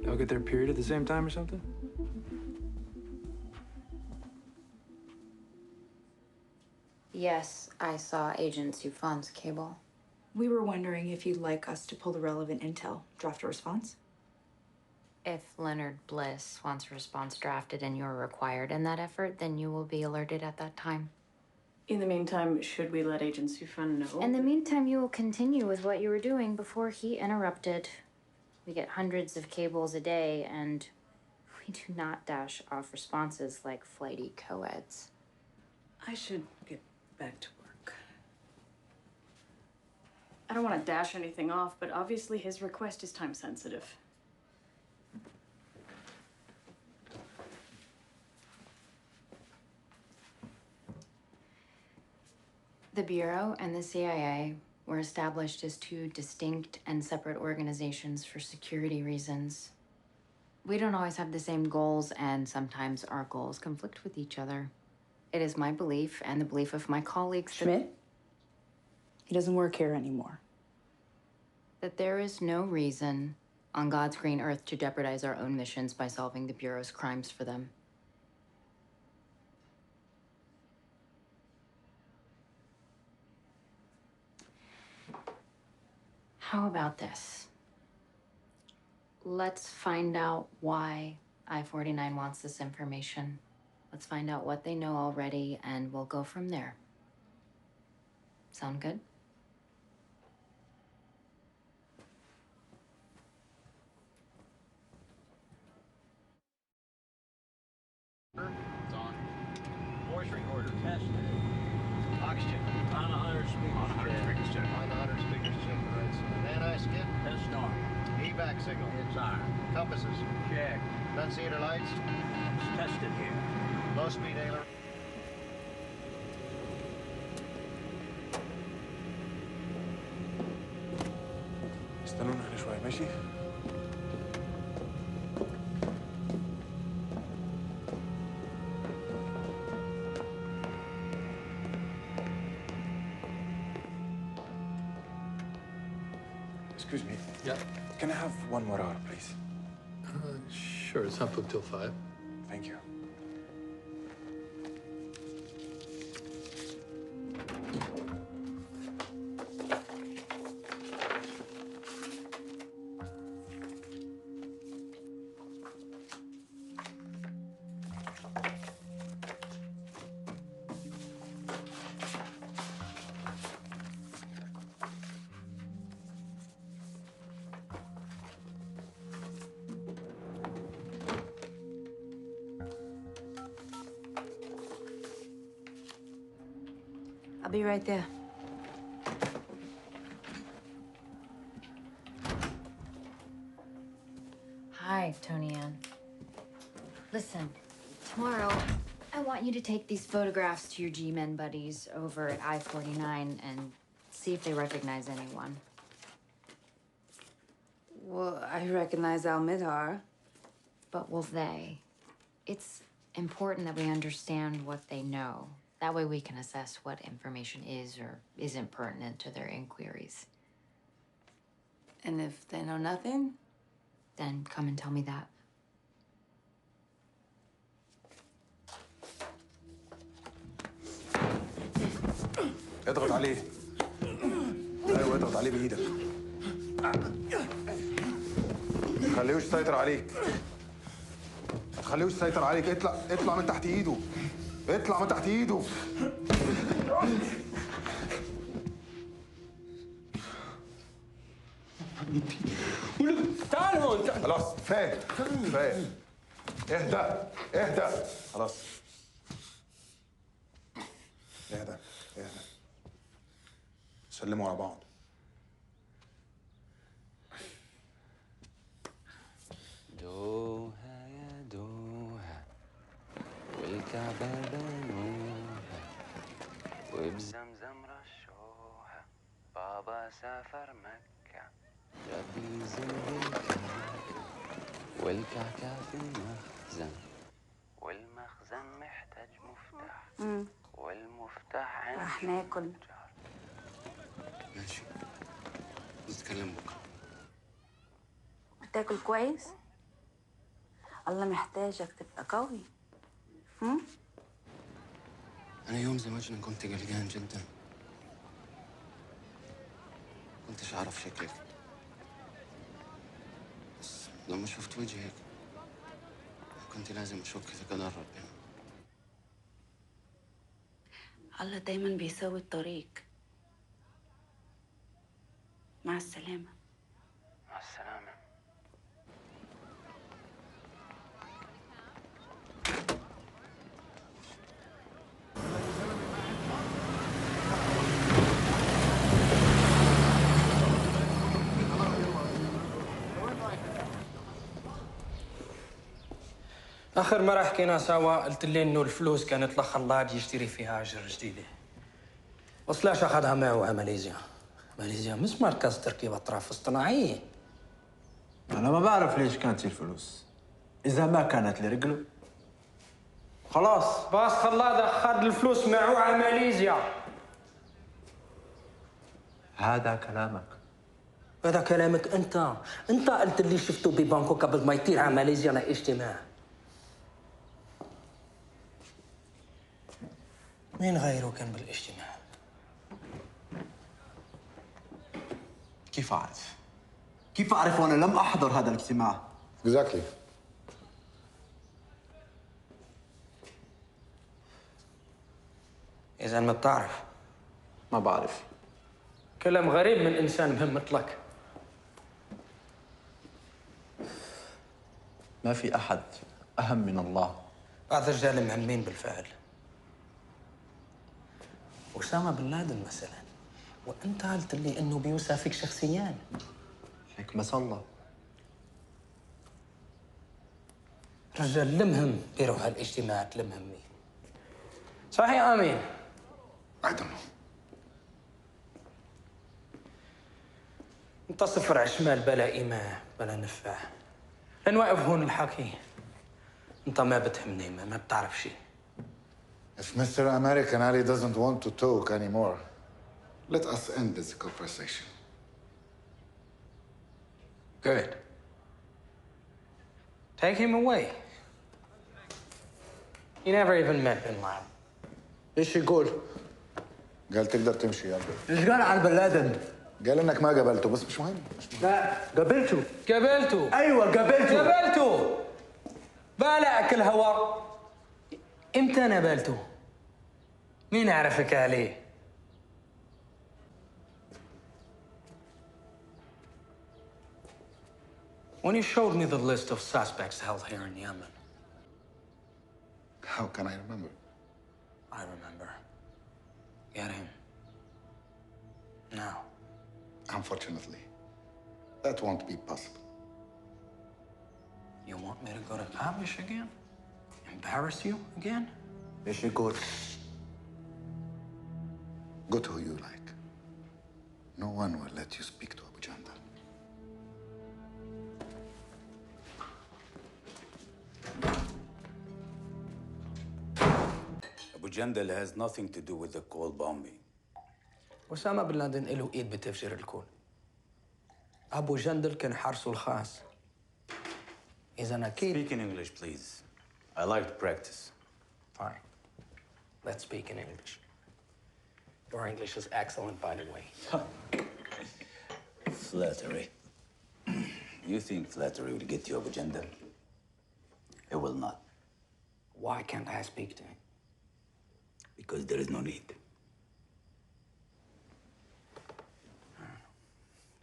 Y'all get their period at the same time or something? Yes, I saw Agent Sufan's cable. We were wondering if you'd like us to pull the relevant intel, draft a response? If Leonard Bliss wants a response drafted and you're required in that effort, then you will be alerted at that time. In the meantime, should we let Agent Sufan know? In the meantime, you will continue with what you were doing before he interrupted. We get hundreds of cables a day, and we do not dash off responses like flighty co-eds. I should get back to work. I don't want to dash anything off, but obviously his request is time sensitive. The Bureau and the CIA were established as two distinct and separate organizations for security reasons. We don't always have the same goals, and sometimes our goals conflict with each other. It is my belief, and the belief of my colleagues, Schmidt? He doesn't work here anymore. that there is no reason on God's green earth to jeopardize our own missions by solving the Bureau's crimes for them. How about this? Let's find out why I-49 wants this information. Let's find out what they know already, and we'll go from there. Sound good? It's on. Voice recorder test. Oxygen. On 100 speakers. On 100 speakers, check. On 100 speakers, check. Right, so anti-skid. Test on. Evac signal. It's on. Compasses. Check. Ventilator lights. It's tested here. Low speed ailer. استنونا هنا شوي ماشي؟ Excuse me. Yeah. Can I have one more hour, please? Sure, it's not booked till 5. Thank you. I'll be right there. Hi, Tony Ann. Listen, tomorrow I want you to take these photographs to your G-Men buddies over at I-49 and see if they recognize anyone. Well, I recognize Al-Midhar. But will they? It's important that we understand what they know. That way we can assess what information is or isn't pertinent to their inquiries. And if they know nothing? Then come and tell me that. اضغط عليه. ايوه اضغط عليه بايدك. ما تخليهوش يسيطر عليك. ما تخليهوش يسيطر عليك. اطلع من تحت ايده. اطلع من تحت ايده. تعال هون. خلاص فاهم. اهدى. خلاص. اهدى. سلموا على بعض. دوها يا دوها والكعبة بنوها وبزمزم رشوها بابا سافر مكة جاب لي زنبلكة والكعكة في المخزن والمخزن محتاج مفتاح والمفتاح عند راح ناكل. ماشي نتكلم بكرة. بتاكل كويس؟ الله محتاجك تبقى قوي. أنا يوم زواجنا كنت قلقان جدا. كنتش أعرف شكلك، بس لما شفت وجهك كنت لازم أشك في قدر ربنا. الله دايما بيسوي الطريق. مع السلامة. مع السلامة. آخر مرة حكينا سوا قلت لي إنه الفلوس كانت لخلاد يشتري فيها عجر جديدة. بس ليش أخذها معه على ماليزيا؟ ماليزيا مش مركز تركيب أطراف اصطناعية. أنا ما بعرف ليش كانت الفلوس. إذا ما كانت لرجله خلاص باس خلاد أخذ الفلوس معه على ماليزيا. هذا كلامك. هذا كلامك أنت. أنت قلت لي شفته ببانكوك قبل ما يطير على ماليزيا لاجتماع. مين غيره كان بالاجتماع؟ كيف أعرف؟ كيف أعرف وأنا لم أحضر هذا الاجتماع؟ Exactly. إذا ما بتعرف. ما بعرف. كلام غريب من إنسان مهم مثلك. ما في أحد أهم من الله. بعض الرجال مهمين بالفعل. أسامة بن لادن مثلا، وأنت قلت لي إنه بيوسع فيك شخصيان. هيك بس الله. رجال المهم بيروح هالاجتماعات المهمة. صح يا أمين؟ I don't know. انت صفر على شمال بلا إيماء بلا نفع. نوقف هون الحكي. انت ما بتهمني، ما بتعرف شيء. If Mr. American Ali doesn't want to talk anymore, let us end this conversation. Good. Take him away. You never even met Bin Laden. ايش يقول؟ قال تقدر تمشي يلا. ايش قال عن بن لادن؟ قال انك ما قابلته بس مش مهم. لا قابلته. قابلته. ايوه قابلته. قابلته. بالك الهوى. امتى انا قابلته؟ مين عرفك عليه؟ When you showed me the list of suspects held here in Yemen. How can I remember? I remember. Get him. Now. Unfortunately, that won't be possible. You want me to go to Kabish again? Embarrass you again? ايش يقول؟ Go to who you like. No one will let you speak to Abu Jandal. Abu Jandal has nothing to do with the call bombing. أسامة بن لادن له إيد بتفجير الكون. أبو جندل كان حارسه الخاص. إذا أكيد. Speak in English, please. I like to practice. Fine. Let's speak in English. Your English is excellent, by the way. Flattery. You think flattery will get you Abu Jandal? It will not. Why can't I speak to him? Because there is no need.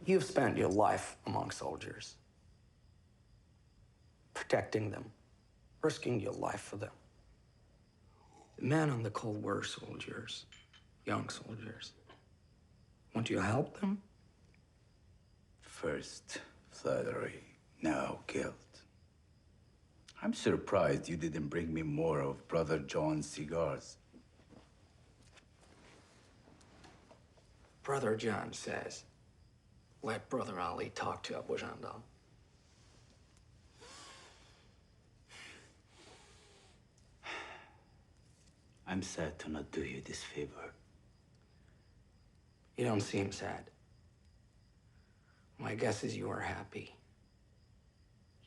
You've spent your life among soldiers, protecting them, risking your life for them. The men on the Cold War soldiers, young soldiers, won't you help them? First, flattery, now guilt. I'm surprised you didn't bring me more of Brother John's cigars. Brother John says, let Brother Ali talk to Abu Jandal. I'm sad to not do you this favor. You don't seem sad. My guess is you are happy.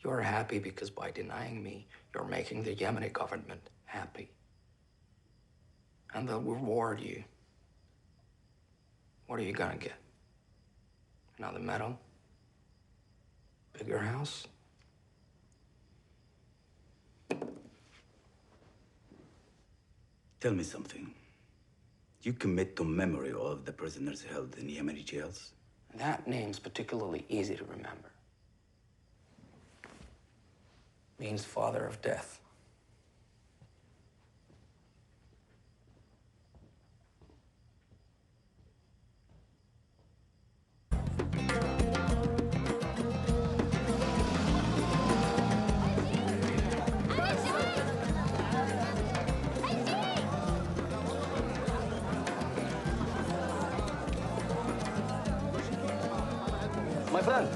You're happy because by denying me, you're making the Yemeni government happy. And they'll reward you. What are you gonna get? Another medal? Bigger house? Tell me something. You commit to memory all of the prisoners held in Yemeni jails? That name's particularly easy to remember. Means father of death. My friend,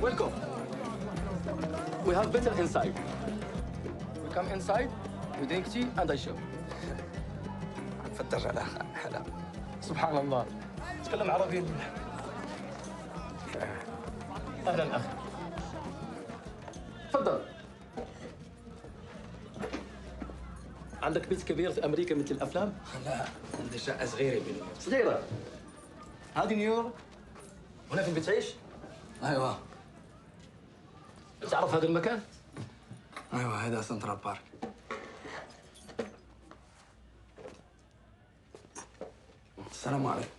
welcome. We have better inside. We come inside, we drink tea, and I show. فتش على حلا. سبحان الله. تكلم عربي. أهلا أخي. تفضل. عندك بيت كبير في أمريكا مثل الأفلام؟ لا، عندي شقة صغيرة بنيويورك. صغيرة. هذه نيويورك؟ هنا في بتعيش؟ ايوه. تعرف هذا المكان؟ ايوه، هذا سنترال بارك. السلام عليكم.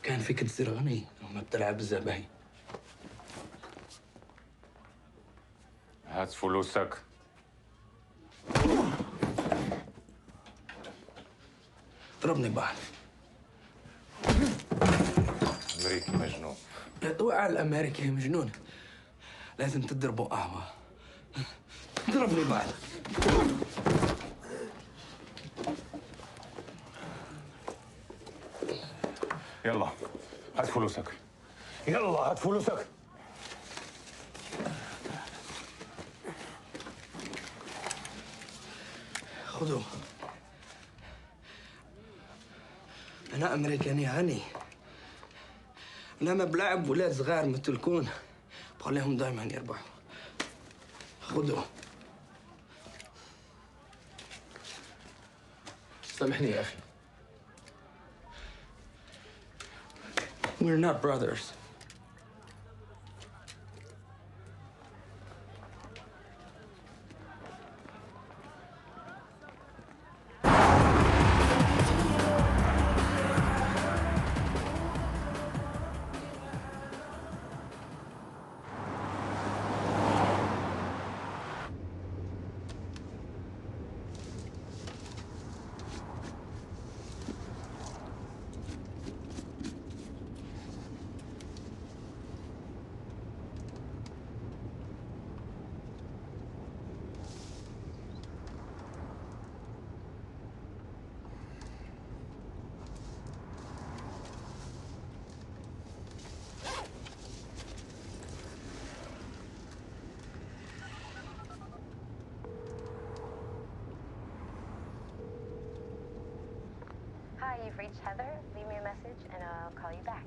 كان فيك تصير غني وما بتلعب الزباين. هات فلوسك. ضربني بعد. امريكي مجنون. اوعى الامريكي مجنون. لازم تضربه قهوه. ضربني بعد. يلا هات فلوسك. يلا هات فلوسك. خذوا. أنا أمريكاني غني. لما بلعب ولاد صغار مثلكون بخليهم دايما يربحوا. خذوا. سامحني يا أخي. We're not brothers. Hi, you've reached Heather. Leave me a message and I'll call you back.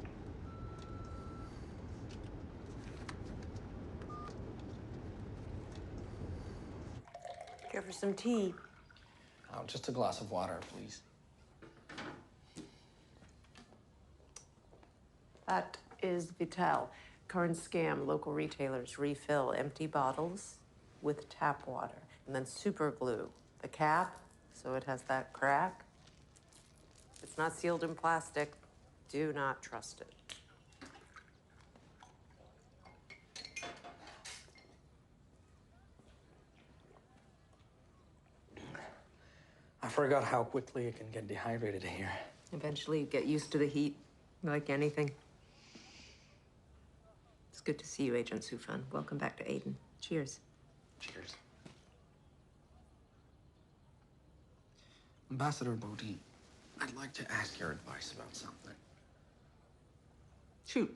Care for some tea? Oh, just a glass of water, please. That is Vital. Current scam. Local retailers refill empty bottles with tap water and then super glue the cap so it has that crack. If it's not sealed in plastic, do not trust it. I forgot how quickly you can get dehydrated here. Eventually, you get used to the heat, like anything. It's good to see you, Agent Sufan. Welcome back to Aden. Cheers. Cheers. Ambassador Bodine, I'd like to ask your advice about something. Shoot.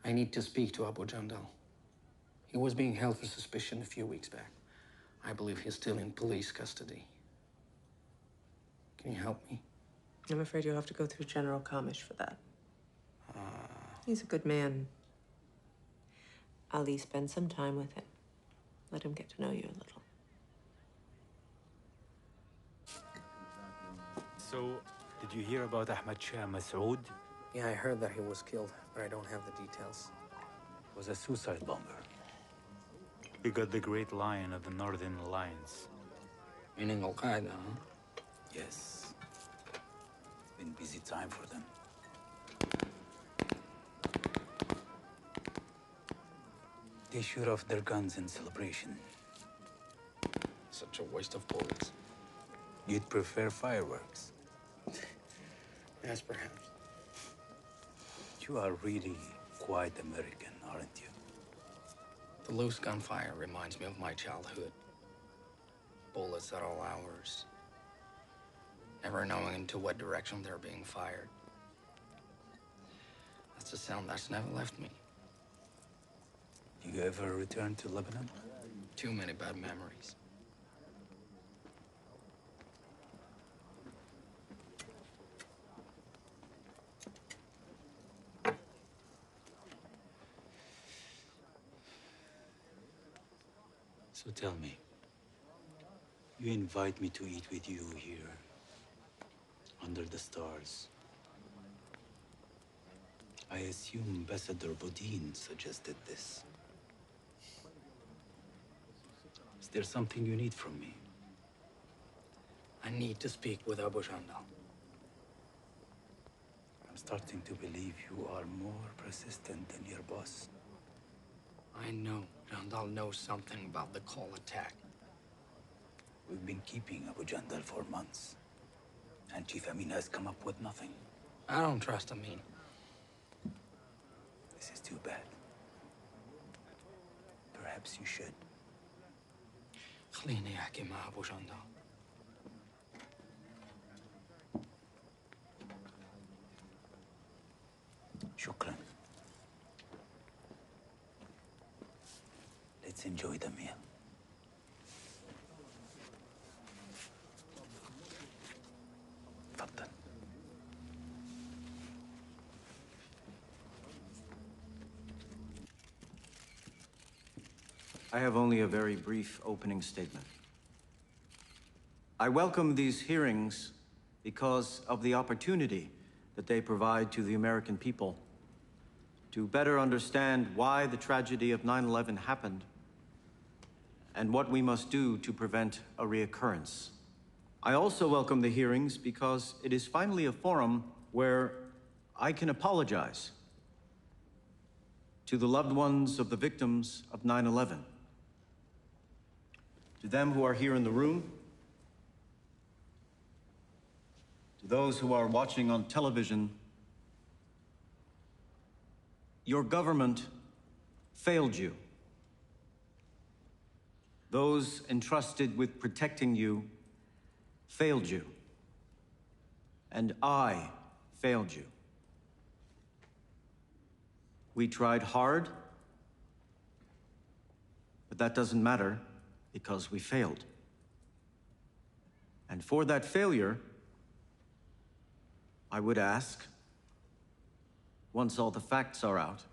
I need to speak to Abu Jandal. He was being held for suspicion a few weeks back. I believe he's still in police custody. Can you help me? I'm afraid you'll have to go through General Kamish for that. He's a good man. Ali, spend some time with him. Let him get to know you a little. So, did you hear about Ahmed Shah Masoud? Yeah, I heard that he was killed, but I don't have the details. It was a suicide bomber. He got the Great Lion of the Northern Alliance. Meaning Al-Qaeda, huh? Yes. Been busy time for them. They shoot off their guns in celebration. Such a waste of bullets. You'd prefer fireworks? Yes, perhaps. You are really quite American, aren't you? The loose gunfire reminds me of my childhood. Bullets at all hours. Never knowing into what direction they're being fired. That's a sound that's never left me. Do you ever return to Lebanon? Too many bad memories. So tell me, You invite me to eat with you here, under the stars. I assume Ambassador Bodine suggested this. Is there something you need from me? I need to speak with Abu Jandal. I'm starting to believe you are more persistent than your boss. I know Jandal knows something about the call attack. We've been keeping Abu Jandal for months, and Chief Amin has come up with nothing. I don't trust Amin. This is too bad. Perhaps you should. خليني أحكي مع أبو جندل. شكرا. Let's enjoy the meal. تفضل. I have only a very brief opening statement. I welcome these hearings because of the opportunity that they provide to the American people to better understand why the tragedy of 9/11 happened and what we must do to prevent a reoccurrence. I also welcome the hearings because it is finally a forum where I can apologize to the loved ones of the victims of 9/11. To them who are here in the room, to those who are watching on television, your government failed you. Those entrusted with protecting you failed you. And I failed you. We tried hard, but that doesn't matter because we failed. And for that failure, I would ask, once all the facts are out,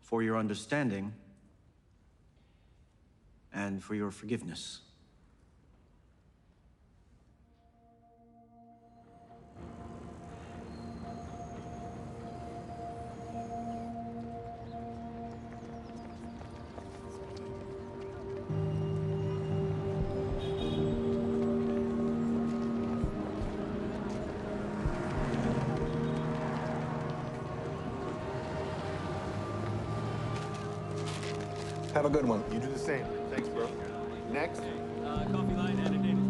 for your understanding and for your forgiveness. Have a good one. You do the same. Thanks, bro. Next. Coffee line and a Danish.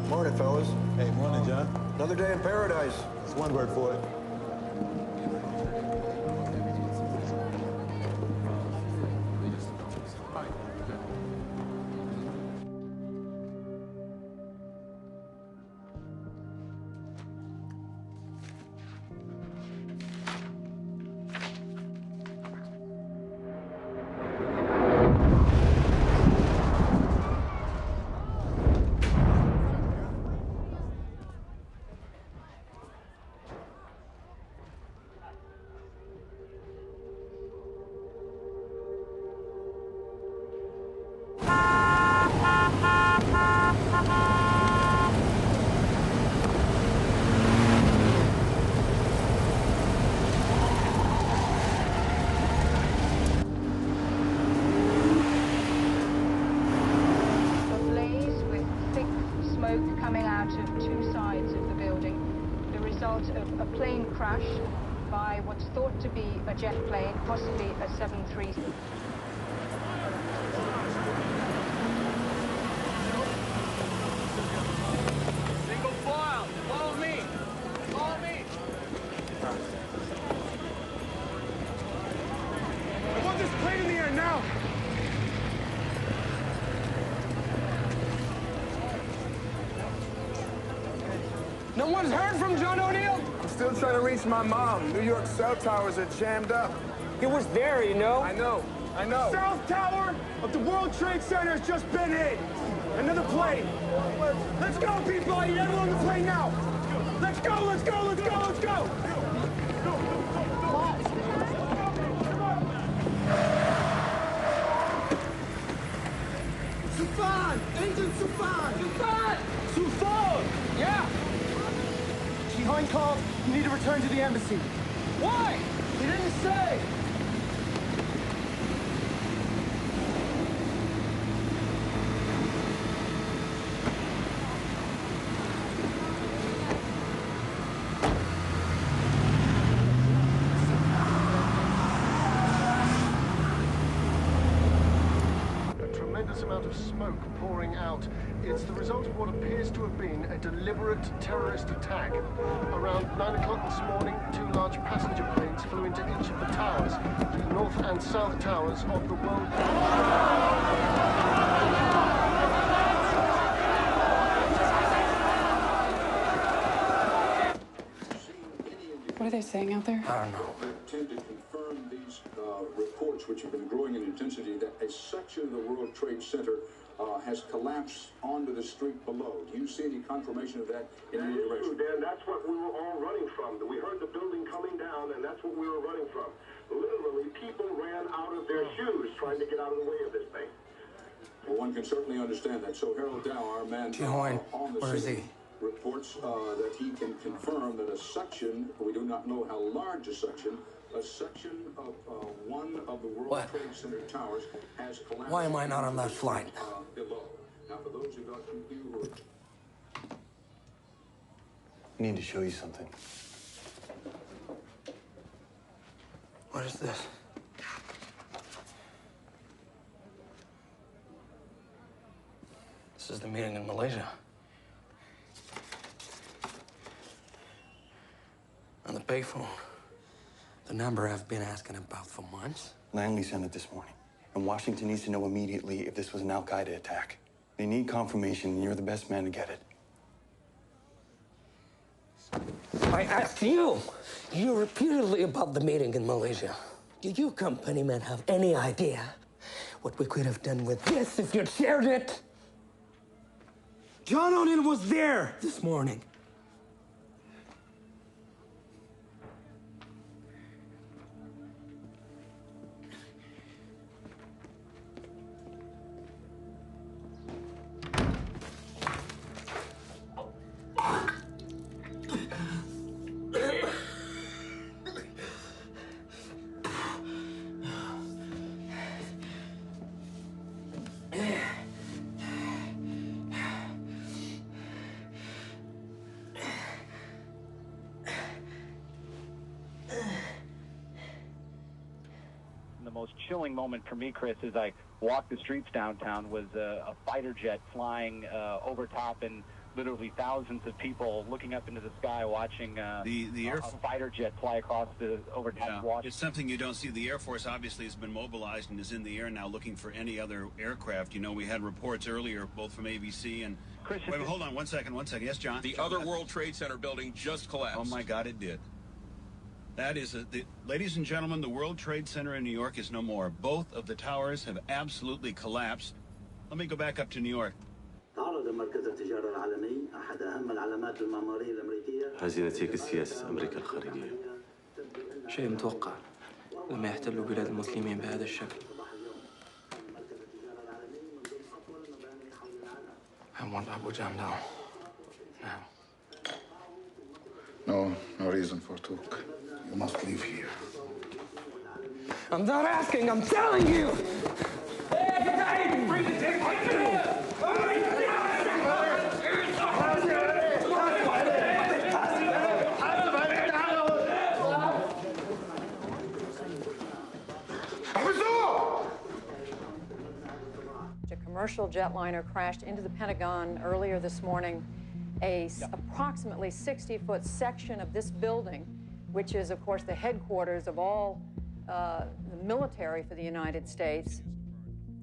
Morning, fellas. Hey, morning, John. Another day in paradise. That's one word for it. Coming out of two sides of the building, the result of a plane crash by what's thought to be a jet plane, possibly a 737. Single file. Follow me. Follow me. I want this plane in the air now. Anyone's heard from John O'Neill? I'm still trying to reach my mom. New York cell towers are jammed up. He was there, you know. I know. South Tower of the World Trade Center has just been hit. Another plane. Let's go, people. I need everyone on the plane now. Let's go, let's go, let's go, let's go. Sufan! Agent Sufan! Sufan! Sufan! Yeah! Jihan called. You need to return to the embassy. Why? He didn't say. Amount of smoke pouring out. It's the result of what appears to have been a deliberate terrorist attack. Around 9 o'clock this morning, 2 large passenger planes flew into each of the towers, the north and south towers of the World Trade What are they saying out there? I don't know. Tend to confirm these reports, which have been growing in intensity, that a section of the World Trade Center has collapsed onto the street below. Do you see any confirmation of that in any direction? Dan, that's what we were all running from. We heard the building coming down, and that's what we were running from. Literally, people ran out of their shoes trying to get out of the way of this thing. Well, one can certainly understand that. So Harold Dow, our man on the where is he? reports that he can confirm that a section, we do not know how large a section of one of the World Trade Center towers has collapsed. Why am I not on that flight? Below. Now, for those of you who are... I need to show you something. What is this? This is the meeting in Malaysia. On the payphone. The number I've been asking about for months. Langley sent it this morning. And Washington needs to know immediately if this was an Al-Qaeda attack. They need confirmation, and you're the best man to get it. I asked you repeatedly about the meeting in Malaysia. Do you company men have any idea what we could have done with this if you'd shared it? John O'Neill was there this morning. The most chilling moment for me, Chris, as I walked the streets downtown was a fighter jet flying over top, and literally thousands of people looking up into the sky watching a fighter jet fly across the over top of Washington. It's something you don't see. The Air Force obviously has been mobilized and is in the air now looking for any other aircraft. You know, we had reports earlier, both from ABC and... Chris, wait, hold on one second. Yes, John? The other World Trade Center building just collapsed. Oh, my God, it did. That is, ladies and gentlemen, the World Trade Center in New York is no more. Both of the towers have absolutely collapsed. Let me go back up to New York. هذه نتيجة سياسة أمريكا الخارجية. شيء متوقع لما يحتلوا بلاد المسلمين بهذا الشكل. I want Abu Jam now. No reason for talk. You must leave here. I'm not asking, I'm telling you! Bring the tape! A commercial jetliner crashed into the Pentagon earlier this morning. Approximately 60-foot section of this building, which is, of course, the headquarters of all the military for the United States,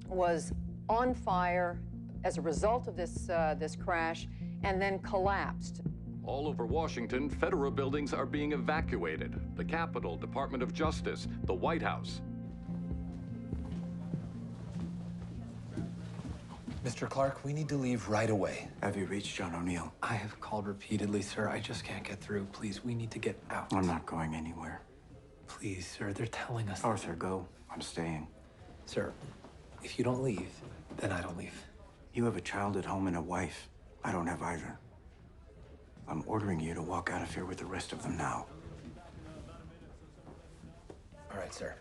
was on fire as a result of this crash, and then collapsed. All over Washington, federal buildings are being evacuated. The Capitol, Department of Justice, the White House. Mr. Clark, we need to leave right away. Have you reached John O'Neill? I have called repeatedly, sir. I just can't get through. Please, we need to get out. I'm not going anywhere. Please, sir, they're telling us... Arthur, go. I'm staying. Sir, if you don't leave, then I don't leave. You have a child at home and a wife. I don't have either. I'm ordering you to walk out of here with the rest of them now. All right, sir.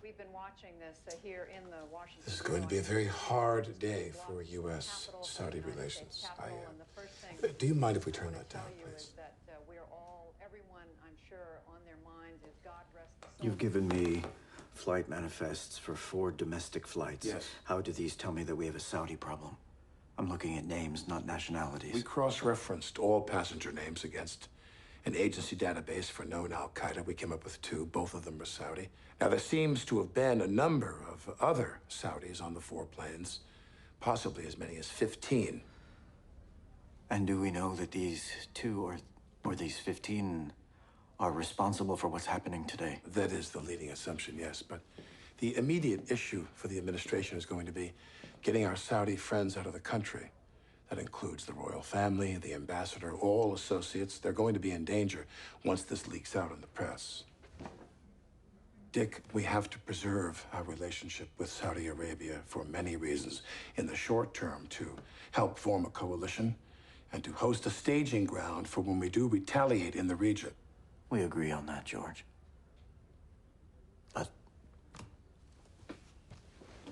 We've been watching this here in the Washington. This is going to be a very hard day for U.S.-Saudi relations. Do you mind if we turn that down, please? Everyone, I'm sure, on their minds is God rest the soul. You've given me flight manifests for 4 domestic flights. Yes. How do these tell me that we have a Saudi problem? I'm looking at names, not nationalities. We cross-referenced all passenger names against an agency database for known al-Qaeda. We came up with 2. Both of them were Saudi. Now, there seems to have been a number of other Saudis on the 4 planes, possibly as many as 15. And do we know that these 2 or these 15 are responsible for what's happening today? That is the leading assumption, yes. But the immediate issue for the administration is going to be getting our Saudi friends out of the country. That includes the royal family, the ambassador, all associates. They're going to be in danger once this leaks out in the press. Dick, we have to preserve our relationship with Saudi Arabia for many reasons. In the short term, to help form a coalition and to host a staging ground for when we do retaliate in the region. We agree on that, George. But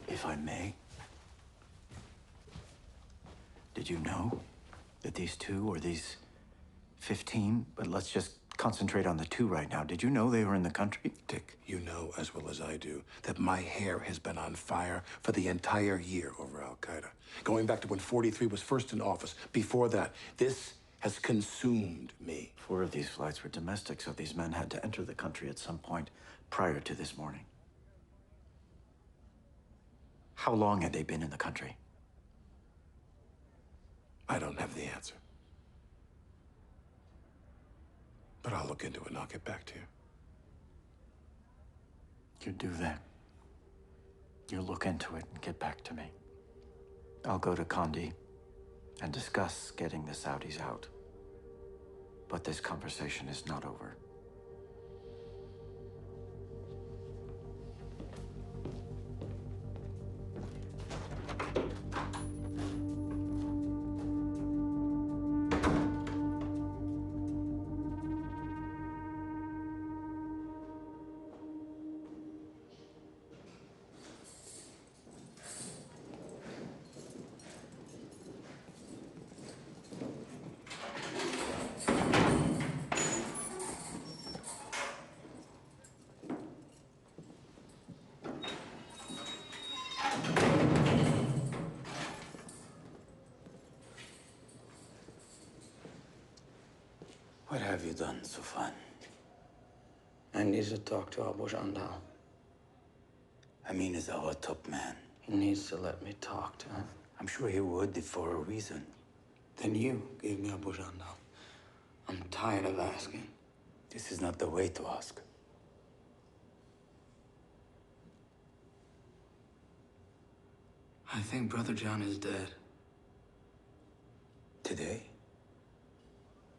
if I may, did you know that these 2 or these 15, but let's just concentrate on the 2 right now. Did you know they were in the country? Dick, you know as well as I do that my hair has been on fire for the entire year over al-Qaeda. Going back to when 43 was first in office. Before that, this has consumed me. 4 of these flights were domestic, so these men had to enter the country at some point prior to this morning. How long had they been in the country? I don't have the answer. But I'll look into it and I'll get back to you. You do that. You look into it and get back to me. I'll go to Condi and discuss getting the Saudis out. But this conversation is not over. What have you done, Sufan? I need to talk to Abu Jandal. Amin is our top man. He needs to let me talk to him. I'm sure he would for a reason. Then you gave me Abu Jandal. I'm tired of asking. This is not the way to ask. I think Brother John is dead. Today?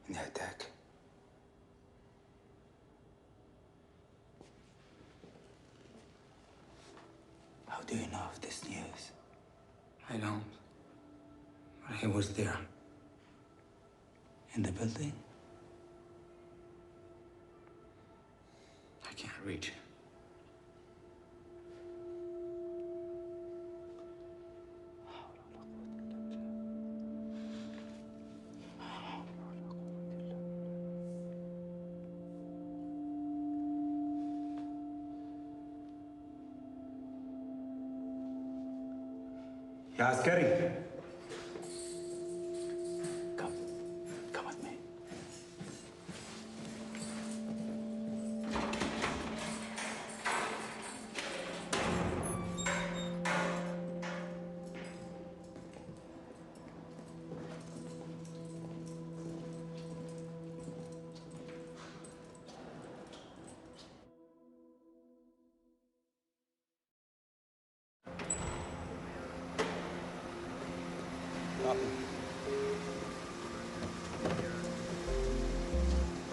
In the attack? How do you know of this news? I don't. But he was there. In the building? I can't reach him. يا عسكري. Come with me.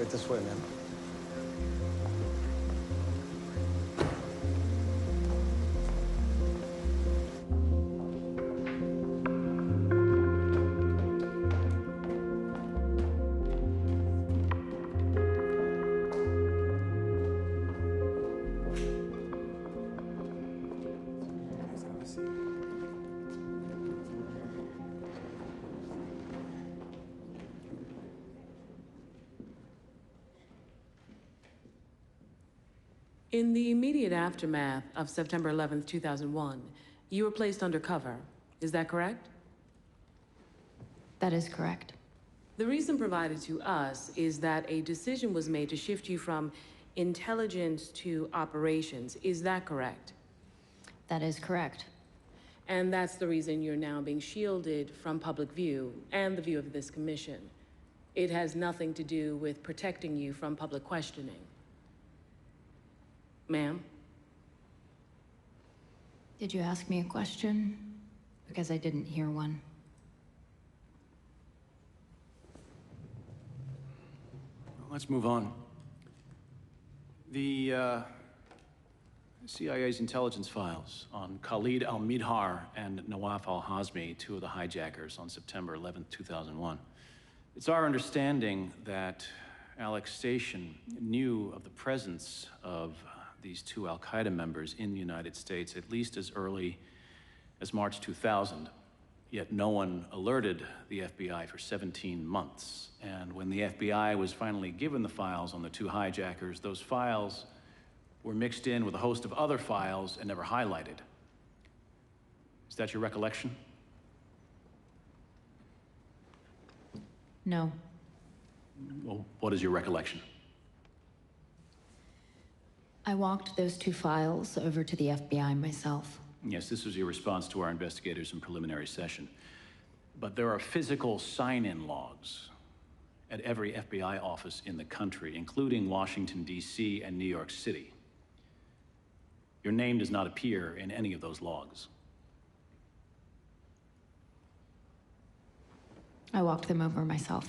Right this way, man. In the immediate aftermath of September 11th, 2001, you were placed undercover. Is that correct? That is correct. The reason provided to us is that a decision was made to shift you from intelligence to operations. Is that correct? That is correct. And that's the reason you're now being shielded from public view and the view of this commission. It has nothing to do with protecting you from public questioning. Ma'am? Did you ask me a question? Because I didn't hear one. Let's move on. The CIA's intelligence files on Khalid al-Midhar and Nawaf al-Hazmi, two of the hijackers, on September 11th, 2001. It's our understanding that Alex Station knew of the presence of these two al-Qaeda members in the United States at least as early as March 2000. Yet no one alerted the FBI for 17 months. And when the FBI was finally given the files on the two hijackers, those files were mixed in with a host of other files and never highlighted. Is that your recollection? No. Well, what is your recollection? I walked those two files over to the FBI myself. Yes, this was your response to our investigators in preliminary session. But there are physical sign-in logs at every FBI office in the country, including Washington, D.C. and New York City. Your name does not appear in any of those logs. I walked them over myself.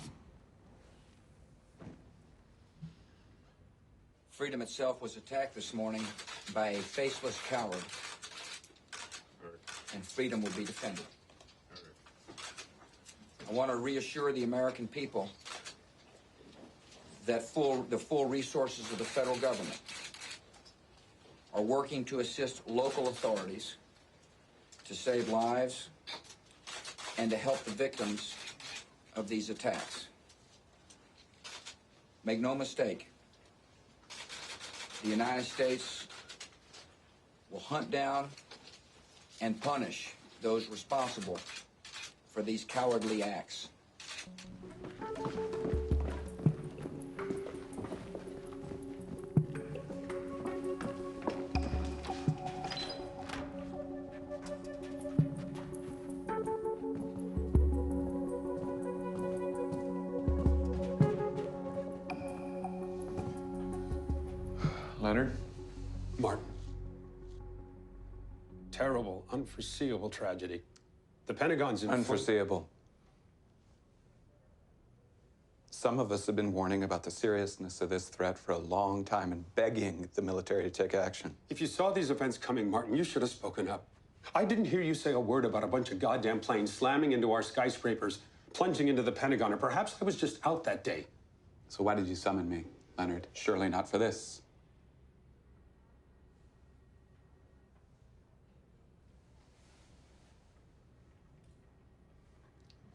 Freedom itself was attacked this morning by a faceless coward. And freedom will be defended. I want to reassure the American people that the full resources of the federal government are working to assist local authorities to save lives and to help the victims of these attacks. Make no mistake, the United States will hunt down and punish those responsible for these cowardly acts. Leonard? Martin. Terrible, unforeseeable tragedy. The Pentagon's in Unforeseeable. Some of us have been warning about the seriousness of this threat for a long time and begging the military to take action. If you saw these events coming, Martin, you should have spoken up. I didn't hear you say a word about a bunch of goddamn planes slamming into our skyscrapers, plunging into the Pentagon, or perhaps I was just out that day. So why did you summon me, Leonard? Surely not for this.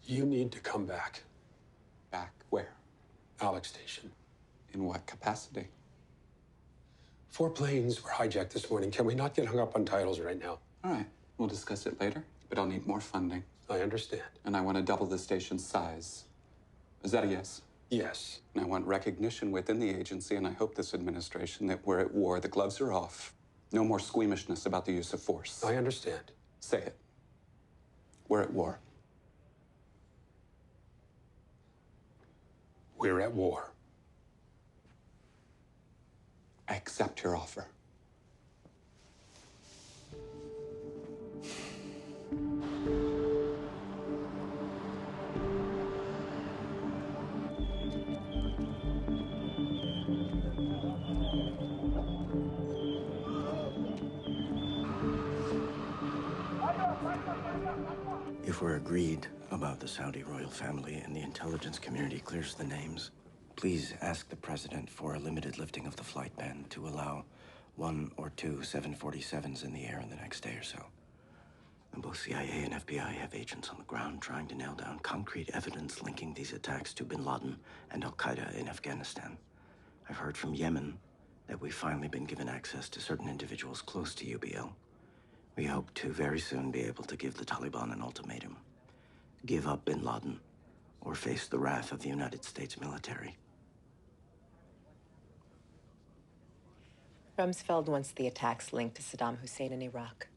You need to come back. Back where? Alex Station. In what capacity? 4 planes were hijacked this morning. Can we not get hung up on titles right now? All right, we'll discuss it later, but I'll need more funding. I understand. And I want to double the station's size. Is that a yes? Yes. And I want recognition within the agency, and I hope this administration, that we're at war, the gloves are off. No more squeamishness about the use of force. I understand. Say it. We're at war. We're at war. I accept your offer. we're agreed about the Saudi royal family and the intelligence community clears the names, please ask the president for a limited lifting of the flight ban to allow 1 or 2 747s in the air in the next day or so. And both CIA and FBI have agents on the ground trying to nail down concrete evidence linking these attacks to bin Laden and al-Qaeda in Afghanistan. I've heard from Yemen that we've finally been given access to certain individuals close to UBL. We hope to very soon be able to give the Taliban an ultimatum. Give up bin Laden or face the wrath of the United States military. Rumsfeld wants the attacks linked to Saddam Hussein in Iraq.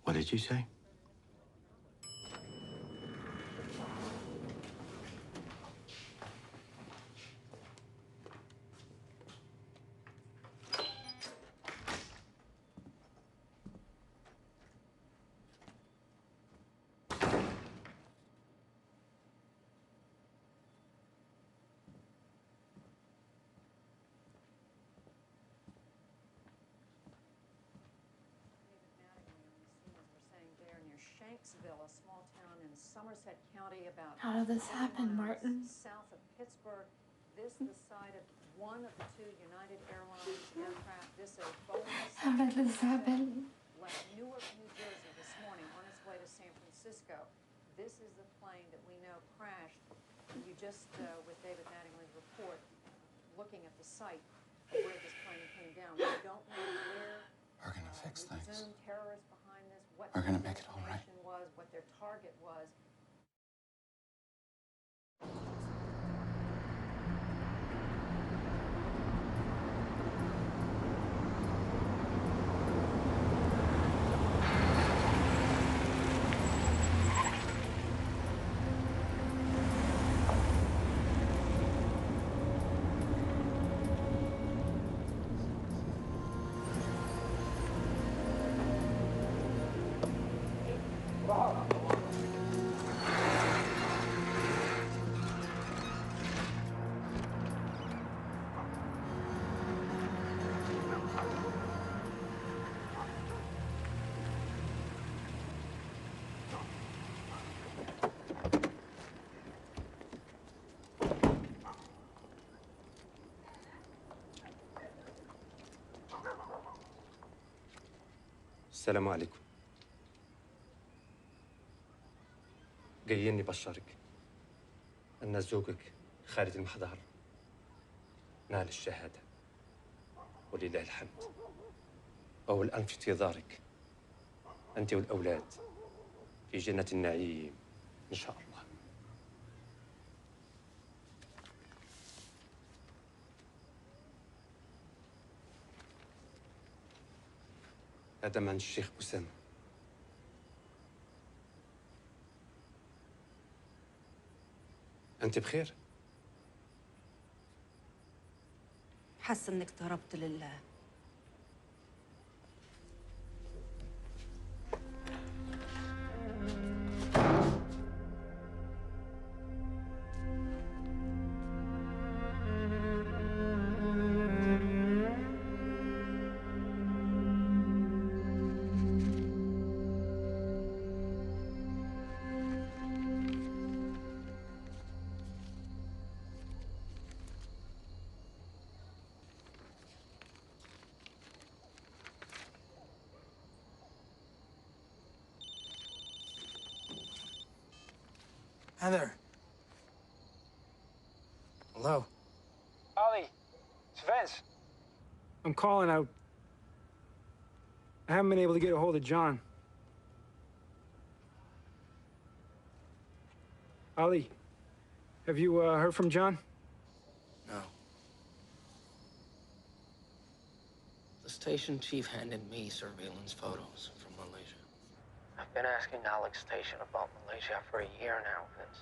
What did you say? A small town in Somerset County, about How did this happen, Martin? south of Pittsburgh. This the site of one of the 2 United Airlines aircraft. This a Boeing. How did this happen? Left Newark, New Jersey this morning on its way to San Francisco. This is the plane that we know crashed. You just, with David Mattingly's report, looking at the site of where this plane came down. We don't know where. We're gonna fix things. Terrorists behind this. What We're gonna make it all right. was, what their target was. السلام عليكم. جايين نبشرك أن زوجك خالد المحضر نال الشهادة ولله الحمد. وهو الآن في انتظارك أنت والأولاد في جنة النعيم إن شاء الله. هذا من الشيخ أسامة. أنت بخير؟ حاسة إنك تهربت لله. Heather. Hello. Ollie, it's Vince. I'm calling out. I haven't been able to get a hold of John. Ali, have you heard from John? No. The station chief handed me surveillance photos from Malaysia. I've been asking Alex Station about Malaysia for a year now, Vince.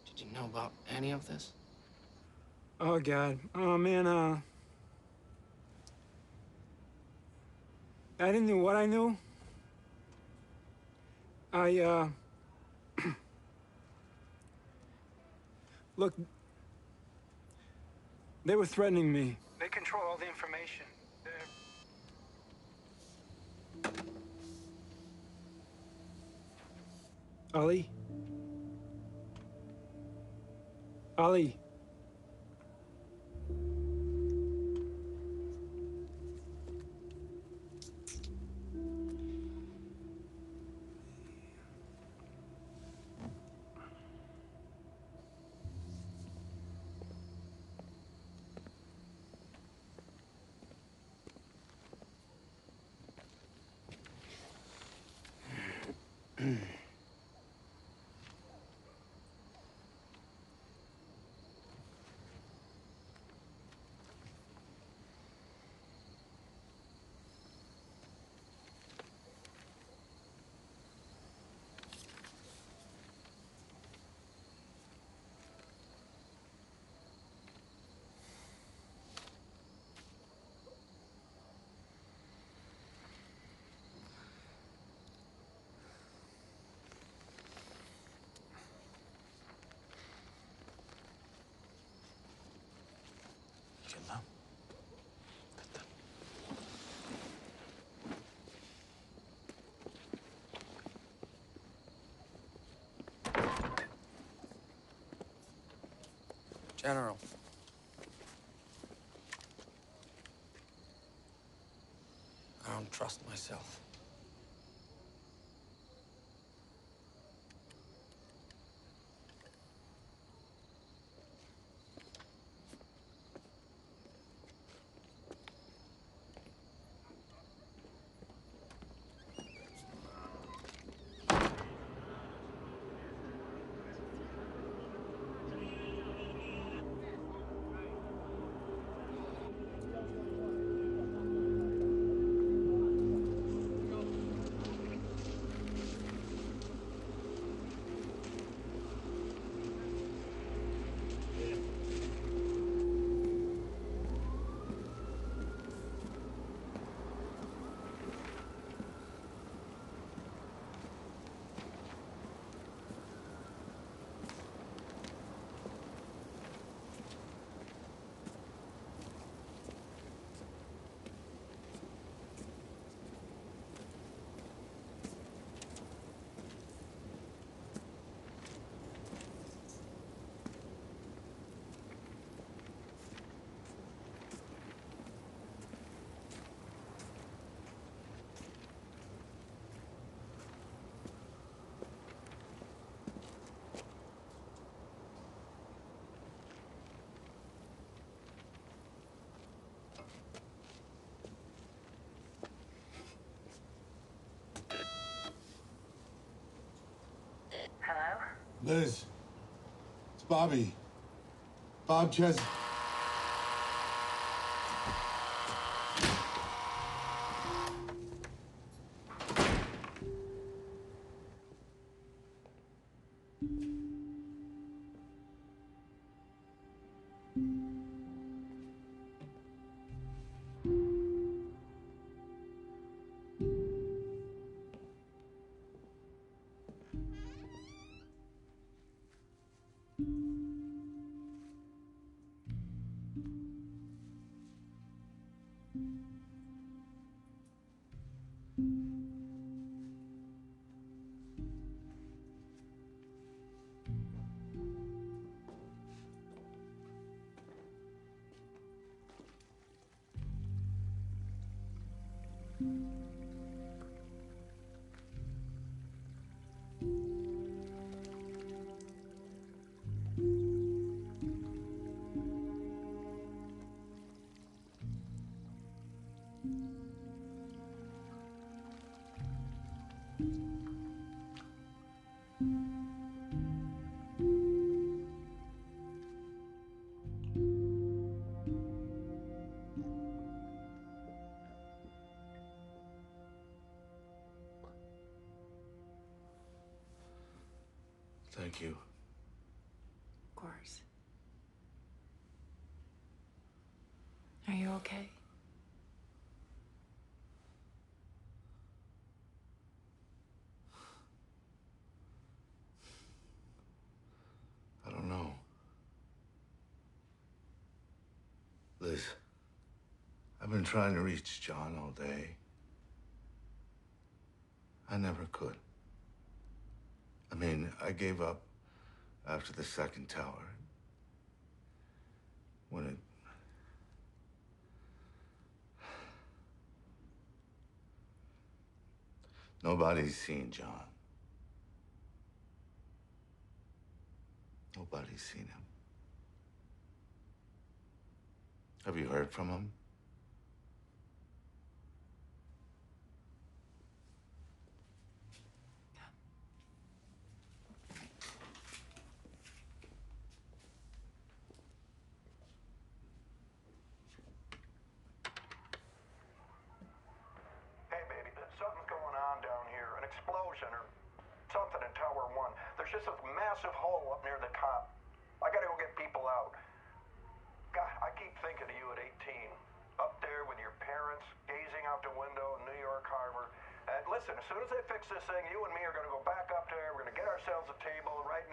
Did you know about any of this? Oh, God. Oh, man, I didn't know what I knew. Look, they were threatening me. They control all the information. Ali? Ali? General. I don't trust myself. Liz, it's Bobby. Bob Ches. Thank you. Of course. Are you okay? I don't know. Liz, I've been trying to reach John all day. I never could. I mean, I gave up after the second tower. When it... Nobody's seen John. Nobody's seen him. Have you heard from him? Something's going on down here. An explosion or something in Tower 1. There's just this massive hole up near the top. I gotta go get people out. God, I keep thinking of you at 18. Up there with your parents, gazing out the window in New York Harbor. And listen, as soon as they fix this thing, you and me are gonna go back up there. We're gonna get ourselves a table, right?